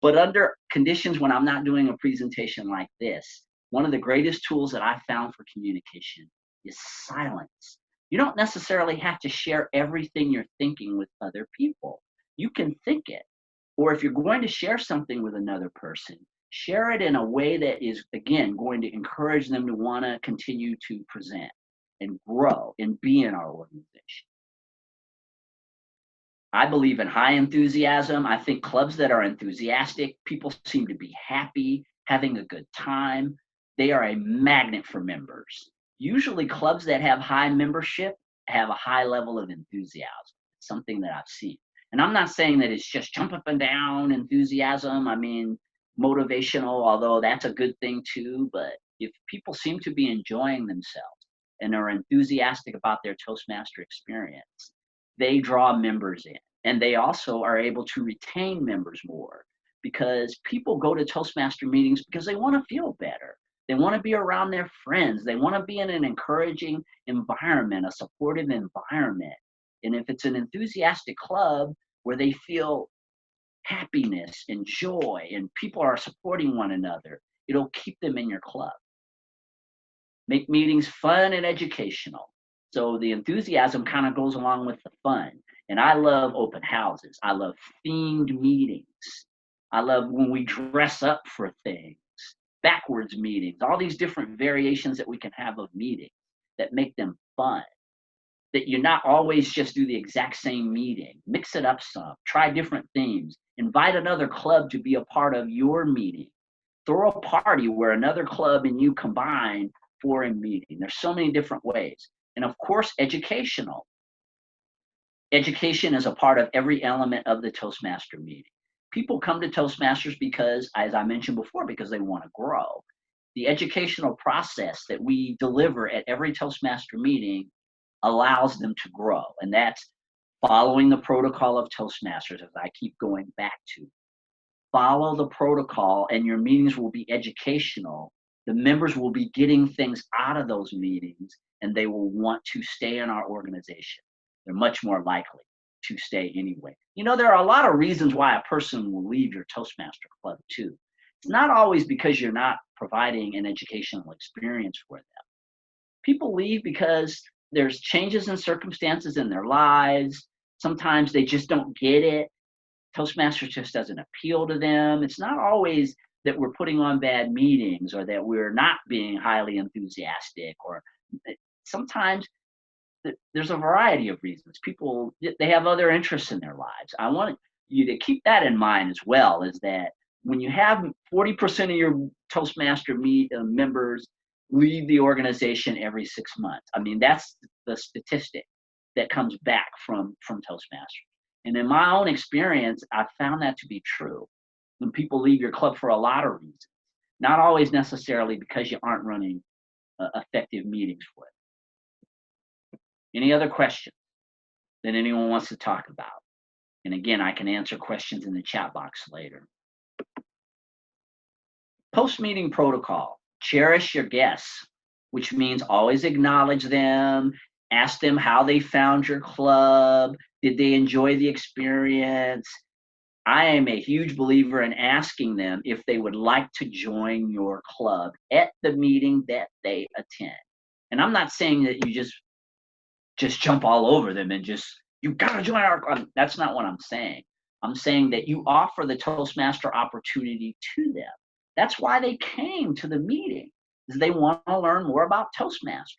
But under conditions when I'm not doing a presentation like this, one of the greatest tools that I found for communication is silence. You don't necessarily have to share everything you're thinking with other people. You can think it. Or if you're going to share something with another person, share it in a way that is, again, going to encourage them to want to continue to present and grow and be in our organization. I believe in high enthusiasm. I think clubs that are enthusiastic, people seem to be happy, having a good time. They are a magnet for members. Usually clubs that have high membership have a high level of enthusiasm. It's something that I've seen. And I'm not saying that it's just jump up and down enthusiasm. I mean, motivational, although that's a good thing too. But if people seem to be enjoying themselves and are enthusiastic about their Toastmaster experience, they draw members in. And they also are able to retain members more because people go to Toastmaster meetings because they want to feel better. They want to be around their friends. They want to be in an encouraging environment, a supportive environment. And if it's an enthusiastic club where they feel happiness and joy and people are supporting one another, it'll keep them in your club. Make meetings fun and educational. So the enthusiasm kind of goes along with the fun. And I love open houses. I love themed meetings. I love when we dress up for things, backwards meetings, all these different variations that we can have of meetings that make them fun. That you not always just do the exact same meeting. Mix it up some, try different themes, invite another club to be a part of your meeting. Throw a party where another club and you combine for a meeting. There's so many different ways. And of course, educational. Education is a part of every element of the Toastmaster meeting. People come to Toastmasters because, as I mentioned before, because they want to grow. The educational process that we deliver at every Toastmaster meeting allows them to grow. And that's following the protocol of Toastmasters, as I keep going back to. Follow the protocol and your meetings will be educational. The members will be getting things out of those meetings and they will want to stay in our organization. They're much more likely to stay anyway. You know, there are a lot of reasons why a person will leave your Toastmaster club too. It's not always because you're not providing an educational experience for them. People leave because there's changes in circumstances in their lives. Sometimes they just don't get it. Toastmasters just doesn't appeal to them. It's not always that we're putting on bad meetings or that we're not being highly enthusiastic, or sometimes there's a variety of reasons. People, they have other interests in their lives. I want you to keep that in mind as well, is that when you have 40% of your Toastmaster members leave the organization every 6 months. I mean, that's the statistic that comes back from Toastmasters. And in my own experience, I found that to be true. When people leave your club for a lot of reasons, not always necessarily because you aren't running effective meetings for it. Any other questions that anyone wants to talk about? And again, I can answer questions in the chat box later. Post-meeting protocol. Cherish your guests, which means always acknowledge them, ask them how they found your club, did they enjoy the experience. I am a huge believer in asking them if they would like to join your club at the meeting that they attend. And I'm not saying that you just jump all over them and you gotta join our club. That's not what I'm saying. I'm saying that you offer the Toastmaster opportunity to them. That's why they came to the meeting, is they want to learn more about Toastmasters.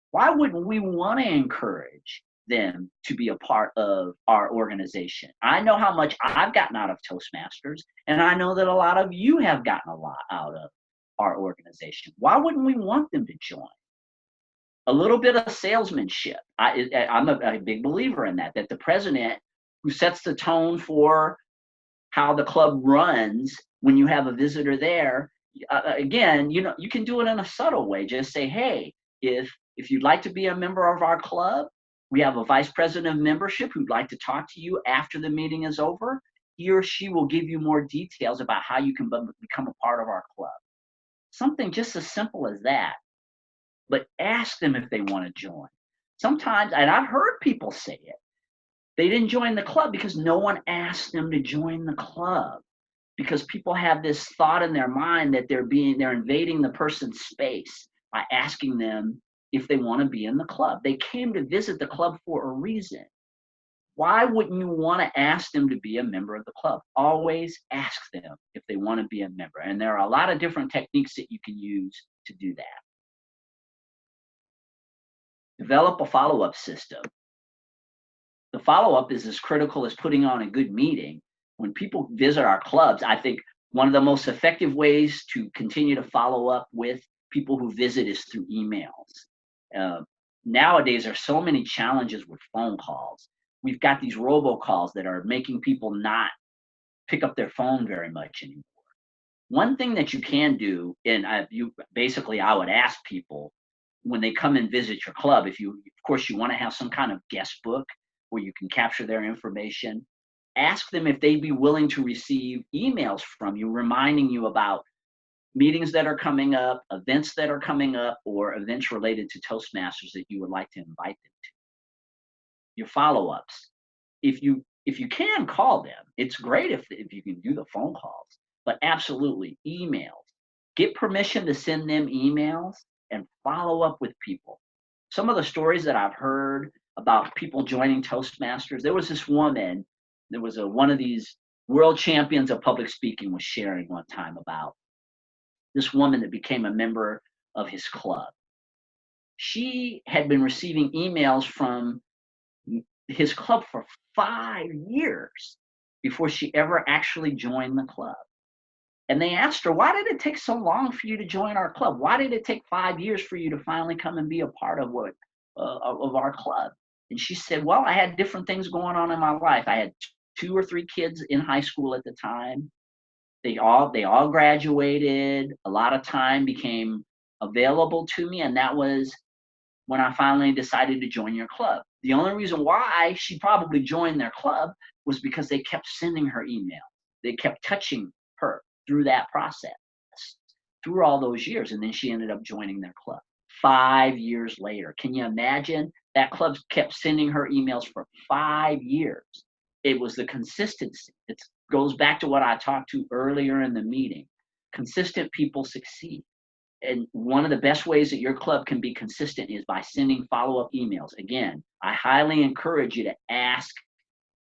Why wouldn't we want to encourage them to be a part of our organization? I know how much I've gotten out of Toastmasters, and I know that a lot of you have gotten a lot out of our organization. Why wouldn't we want them to join? A little bit of salesmanship. I'm a big believer in that the president who sets the tone for how the club runs when you have a visitor there, again, you know, you can do it in a subtle way. Just say, hey, if you'd like to be a member of our club, we have a vice president of membership who'd like to talk to you after the meeting is over. He or she will give you more details about how you can become a part of our club. Something just as simple as that. But ask them if they want to join. Sometimes, and I've heard people say it, they didn't join the club because no one asked them to join the club. Because people have this thought in their mind that they're invading the person's space by asking them if they want to be in the club. They came to visit the club for a reason. Why wouldn't you want to ask them to be a member of the club? Always ask them if they want to be a member. And there are a lot of different techniques that you can use to do that. Develop a follow-up system. The follow-up is as critical as putting on a good meeting. When people visit our clubs, I think one of the most effective ways to continue to follow up with people who visit is through emails. Nowadays, there are so many challenges with phone calls. We've got these robocalls that are making people not pick up their phone very much anymore. One thing that you can do, and I would ask people when they come and visit your club, of course, you want to have some kind of guest book where you can capture their information. Ask them if they'd be willing to receive emails from you reminding you about meetings that are coming up, events that are coming up, or events related to Toastmasters that you would like to invite them to. your follow-ups. If you can call them, it's great if you can do the phone calls, but absolutely emails. Get permission to send them emails and follow up with people. Some of the stories that I've heard about people joining Toastmasters, there was this woman, there was one of these world champions of public speaking was sharing one time about this woman that became a member of his club. She had been receiving emails from his club for 5 years before she ever actually joined the club. And they asked her, why did it take so long for you to join our club? Why did it take 5 years for you to finally come and be a part of of our club? And she said, well, I had different things going on in my life. I had 2 or 3 kids in high school at the time. They all graduated. A lot of time became available to me, and that was when I finally decided to join your club. The only reason why she probably joined their club was because they kept sending her email. They kept touching her through that process, through all those years, and then she ended up joining their club 5 years later. Can you imagine? That club kept sending her emails for 5 years. It was the consistency. It goes back to what I talked to earlier in the meeting. Consistent people succeed. And one of the best ways that your club can be consistent is by sending follow-up emails. Again, I highly encourage you to ask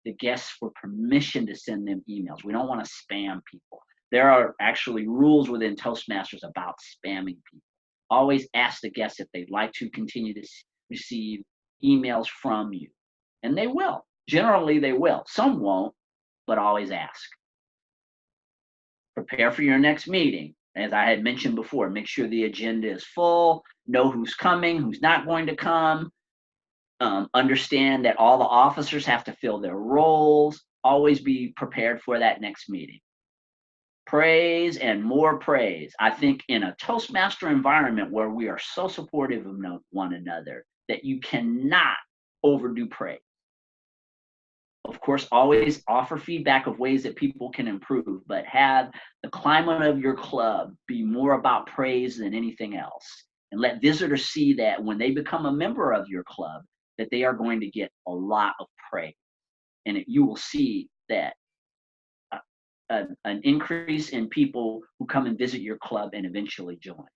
the guests for permission to send them emails. We don't want to spam people. There are actually rules within Toastmasters about spamming people. Always ask the guests if they'd like to continue to receive emails from you. And they will. Generally, they will. Some won't, but always ask. Prepare for your next meeting. As I had mentioned before, make sure the agenda is full, know who's coming, who's not going to come, understand that all the officers have to fill their roles, always be prepared for that next meeting. Praise and more praise. I think in a Toastmaster environment where we are so supportive of one another that you cannot overdo praise. Of course, always offer feedback of ways that people can improve, but have the climate of your club be more about praise than anything else. And let visitors see that when they become a member of your club, that they are going to get a lot of praise. And you will see that an increase in people who come and visit your club and eventually join.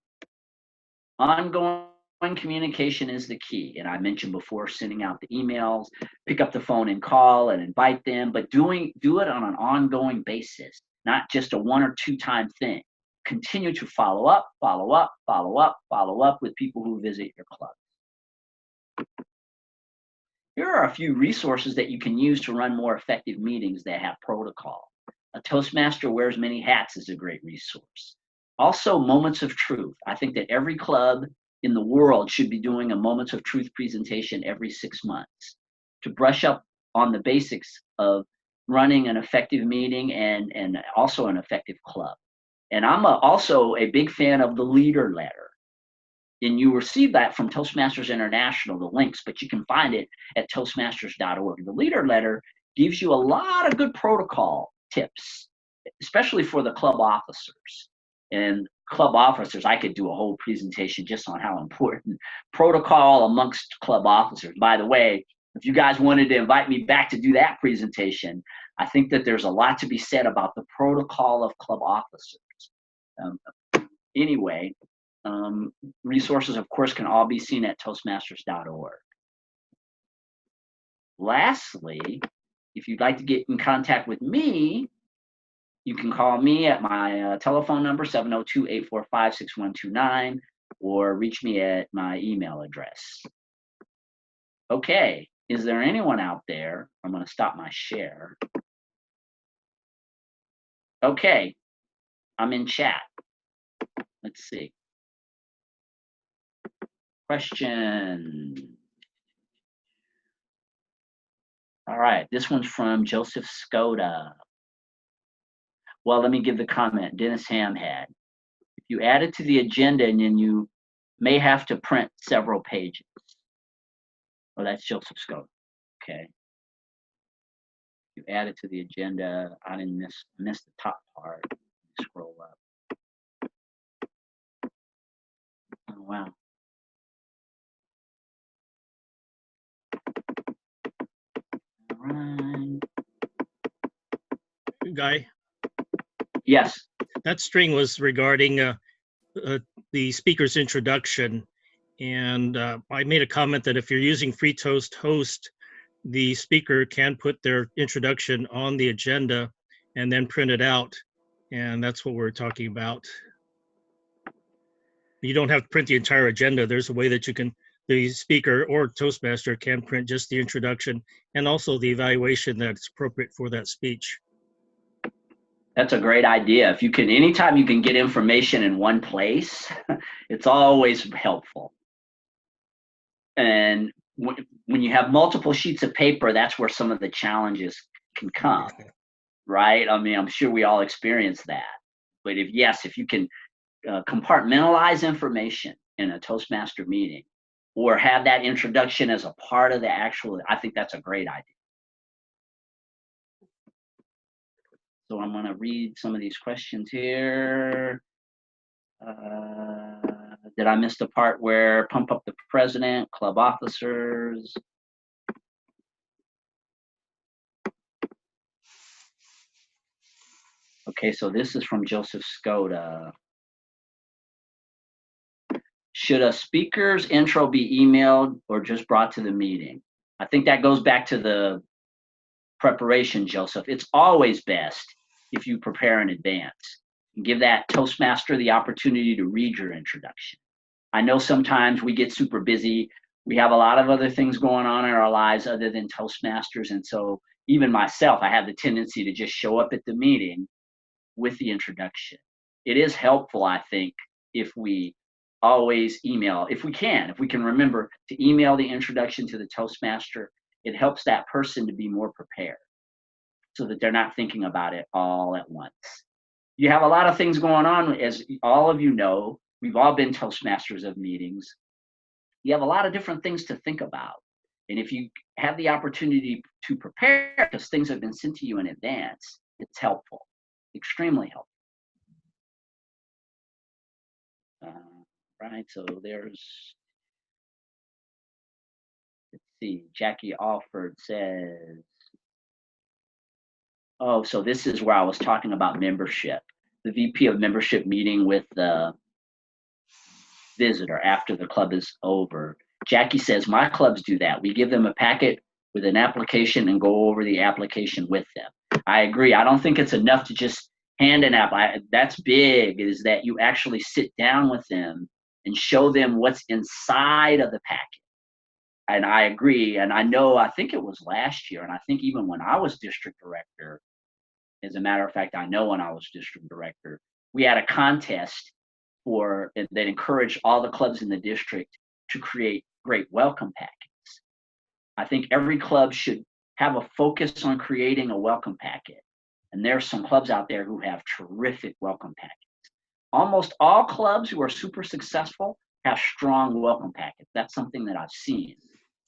Ongoing communication is the key. And I mentioned before, sending out the emails, pick up the phone and call and invite them, but do it on an ongoing basis, not just a 1 or 2 time thing. Continue to follow up with people who visit your club. Here are a few resources that you can use to run more effective meetings that have protocol. A Toastmaster Wears Many Hats is a great resource. Also, Moments of Truth. I think that every club in the world should be doing a Moments of Truth presentation every 6 months to brush up on the basics of running an effective meeting and also an effective club. And I'm also a big fan of the leader letter. And you receive that from Toastmasters International, the links, but you can find it at toastmasters.org. The leader letter gives you a lot of good protocol tips, especially for the club officers. And club officers, I could do a whole presentation just on how important protocol amongst club officers. By the way, if you guys wanted to invite me back to do that presentation, I think that there's a lot to be said about the protocol of club officers. Anyway, resources, of course, can all be seen at toastmasters.org. Lastly, if you'd like to get in contact with me, you can call me at my telephone number, 702-845-6129, or reach me at my email address. Okay, is there anyone out there? I'm going to stop my share. Okay, I'm in chat. Let's see. Question. All right, this one's from Joseph Skoda. Well, let me give the comment Dennis Ham had. If you add it to the agenda, and then you may have to print several pages. Oh, that's Joseph Skoda. Okay. You add it to the agenda. I didn't miss the top part. Scroll up. Oh, wow. right. Guy, Yes. that string was regarding the speaker's introduction. And I made a comment that if you're using FreeToast Host, the speaker can put their introduction on the agenda and then print it out. And that's what we're talking about. You don't have to print the entire agenda. There's a way that you can, the speaker or Toastmaster can print just the introduction and also the evaluation that's appropriate for that speech. That's a great idea. If you can, anytime you can get information in one place, it's always helpful. And when you have multiple sheets of paper, that's where some of the challenges can come, right? I mean, I'm sure we all experience that. But if you can compartmentalize information in a Toastmaster meeting or have that introduction as a part of the actual, I think that's a great idea. So I'm going to read some of these questions here. Did I miss the part where pump up the president, club officers? Okay, so this is from Joseph Skoda. Should a speaker's intro be emailed or just brought to the meeting? I think that goes back to the preparation, Joseph. It's always best if you prepare in advance and give that Toastmaster the opportunity to read your introduction. I know sometimes we get super busy. We have a lot of other things going on in our lives other than Toastmasters. And so even myself, I have the tendency to just show up at the meeting with the introduction. It is helpful, I think, if we always email, if we can remember to email the introduction to the Toastmaster. It helps that person to be more prepared so that they're not thinking about it all at once. You have a lot of things going on, as all of you know. We've all been Toastmasters of meetings. You have a lot of different things to think about. And if you have the opportunity to prepare because things have been sent to you in advance, it's helpful, extremely helpful. Right, so there's, let's see, Jackie Alford says, oh, so this is where I was talking about membership. The VP of membership meeting with the visitor after the club is over. Jackie says, my clubs do that. We give them a packet with an application and go over the application with them. I agree. I don't think it's enough to just hand an app. That's big, is that you actually sit down with them and show them what's inside of the packet. And I agree. And I think it was last year, and I think even when I was district director, as a matter of fact, I know when I was district director, we had a contest that encouraged all the clubs in the district to create great welcome packets. I think every club should have a focus on creating a welcome packet. And there's some clubs out there who have terrific welcome packets. Almost all clubs who are super successful have strong welcome packets. That's something that I've seen.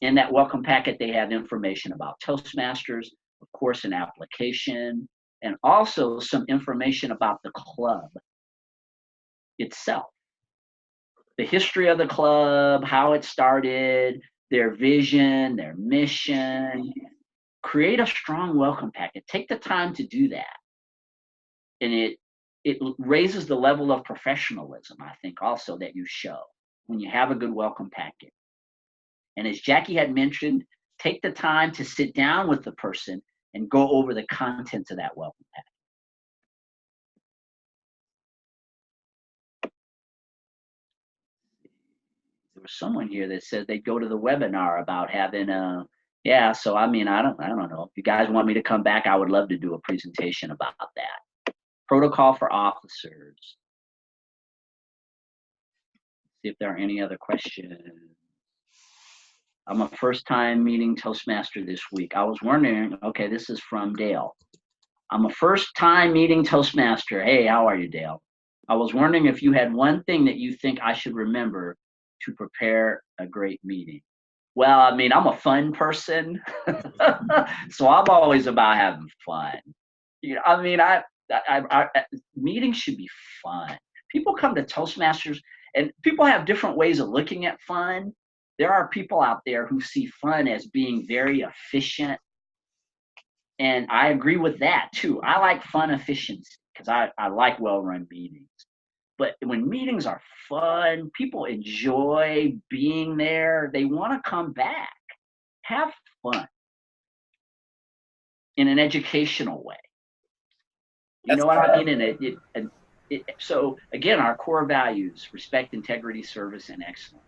In that welcome packet, they have information about Toastmasters, of course, an application, and also some information about the club itself. The history of the club, how it started, their vision, their mission. Create a strong welcome packet. Take the time to do that. And it raises the level of professionalism, I think, also that you show when you have a good welcome packet. And as Jackie had mentioned, take the time to sit down with the person and go over the contents of that welcome packet. There was someone here that said they'd go to the webinar about having yeah, so I mean, I don't know. If you guys want me to come back, I would love to do a presentation about that. Protocol for officers. See if there are any other questions. I'm a first-time meeting Toastmaster this week. I was wondering, okay, this is from Dale. I'm a first-time meeting Toastmaster. Hey, how are you, Dale? I was wondering if you had one thing that you think I should remember to prepare a great meeting. Well, I mean, I'm a fun person, so I'm always about having fun. You know, I mean, meetings should be fun. People come to Toastmasters, and people have different ways of looking at fun. There are people out there who see fun as being very efficient And I agree with that too. I like fun efficiency because I like well-run meetings. But when meetings are fun, people enjoy being there. They want to come back. Have fun in an educational way. You know what I mean? So again, our core values: respect, integrity, service, and excellence.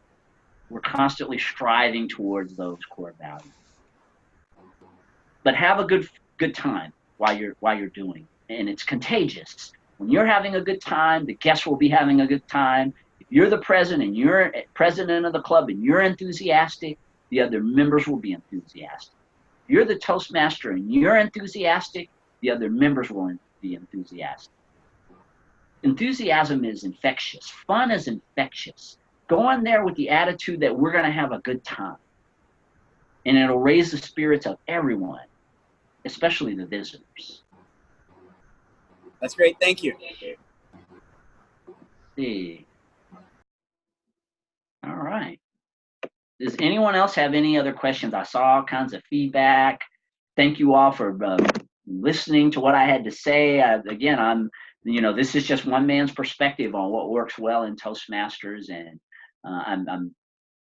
We're constantly striving towards those core values. But have a good time while you're doing it. And it's contagious. When you're having a good time, the guests will be having a good time. If you're the president and you're president of the club and you're enthusiastic, the other members will be enthusiastic. If you're the Toastmaster and you're enthusiastic, the other members will be enthusiastic. Enthusiasm is infectious. Fun is infectious. Go on there with the attitude that we're going to have a good time. And it'll raise the spirits of everyone, especially the visitors. That's great. Thank you. See. All right. Does anyone else have any other questions? I saw all kinds of feedback. Thank you all for listening to what I had to say. Again, this is just one man's perspective on what works well in Toastmasters, and I'm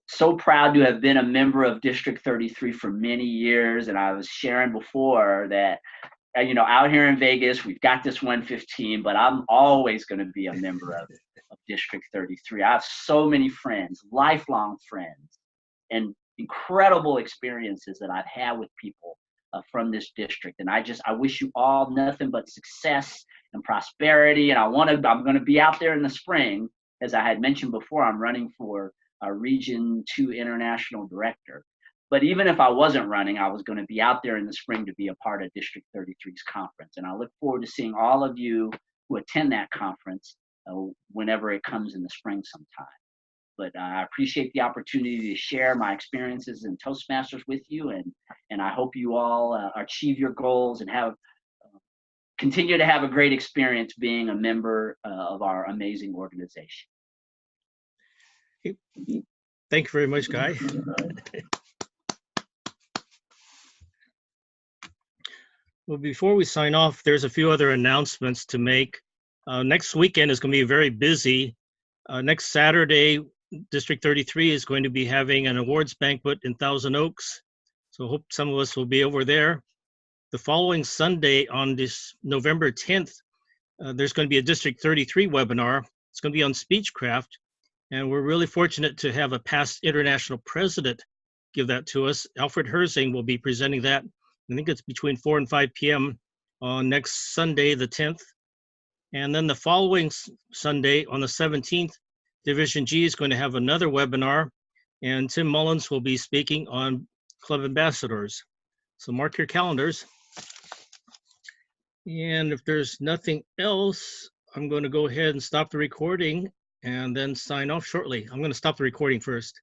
so proud to have been a member of District 33 for many years. And I was sharing before that, out here in Vegas, we've got this 115, but I'm always going to be a member of District 33. I have so many friends, lifelong friends, and incredible experiences that I've had with people from this district. And I wish you all nothing but success and prosperity. And I'm going to be out there in the spring. As I had mentioned before, I'm running for Region 2 International Director. But even if I wasn't running, I was going to be out there in the spring to be a part of District 33's conference. And I look forward to seeing all of you who attend that conference whenever it comes in the spring sometime. But I appreciate the opportunity to share my experiences in Toastmasters with you. And I hope you all achieve your goals and continue to have a great experience being a member of our amazing organization. Thank you very much, Guy. Well, before we sign off, there's a few other announcements to make. Next weekend is going to be very busy. Next Saturday, District 33 is going to be having an awards banquet in Thousand Oaks. So I hope some of us will be over there. The following Sunday on this November 10th, there's going to be a District 33 webinar. It's going to be on speechcraft. And we're really fortunate to have a past international president give that to us. Alfred Herzing will be presenting that. I think it's between 4 and 5 p.m. on next Sunday, the 10th. And then the following Sunday on the 17th, Division G is going to have another webinar, and Tim Mullins will be speaking on club ambassadors. So mark your calendars. And if there's nothing else, I'm going to go ahead and stop the recording and then sign off shortly. I'm going to stop the recording first.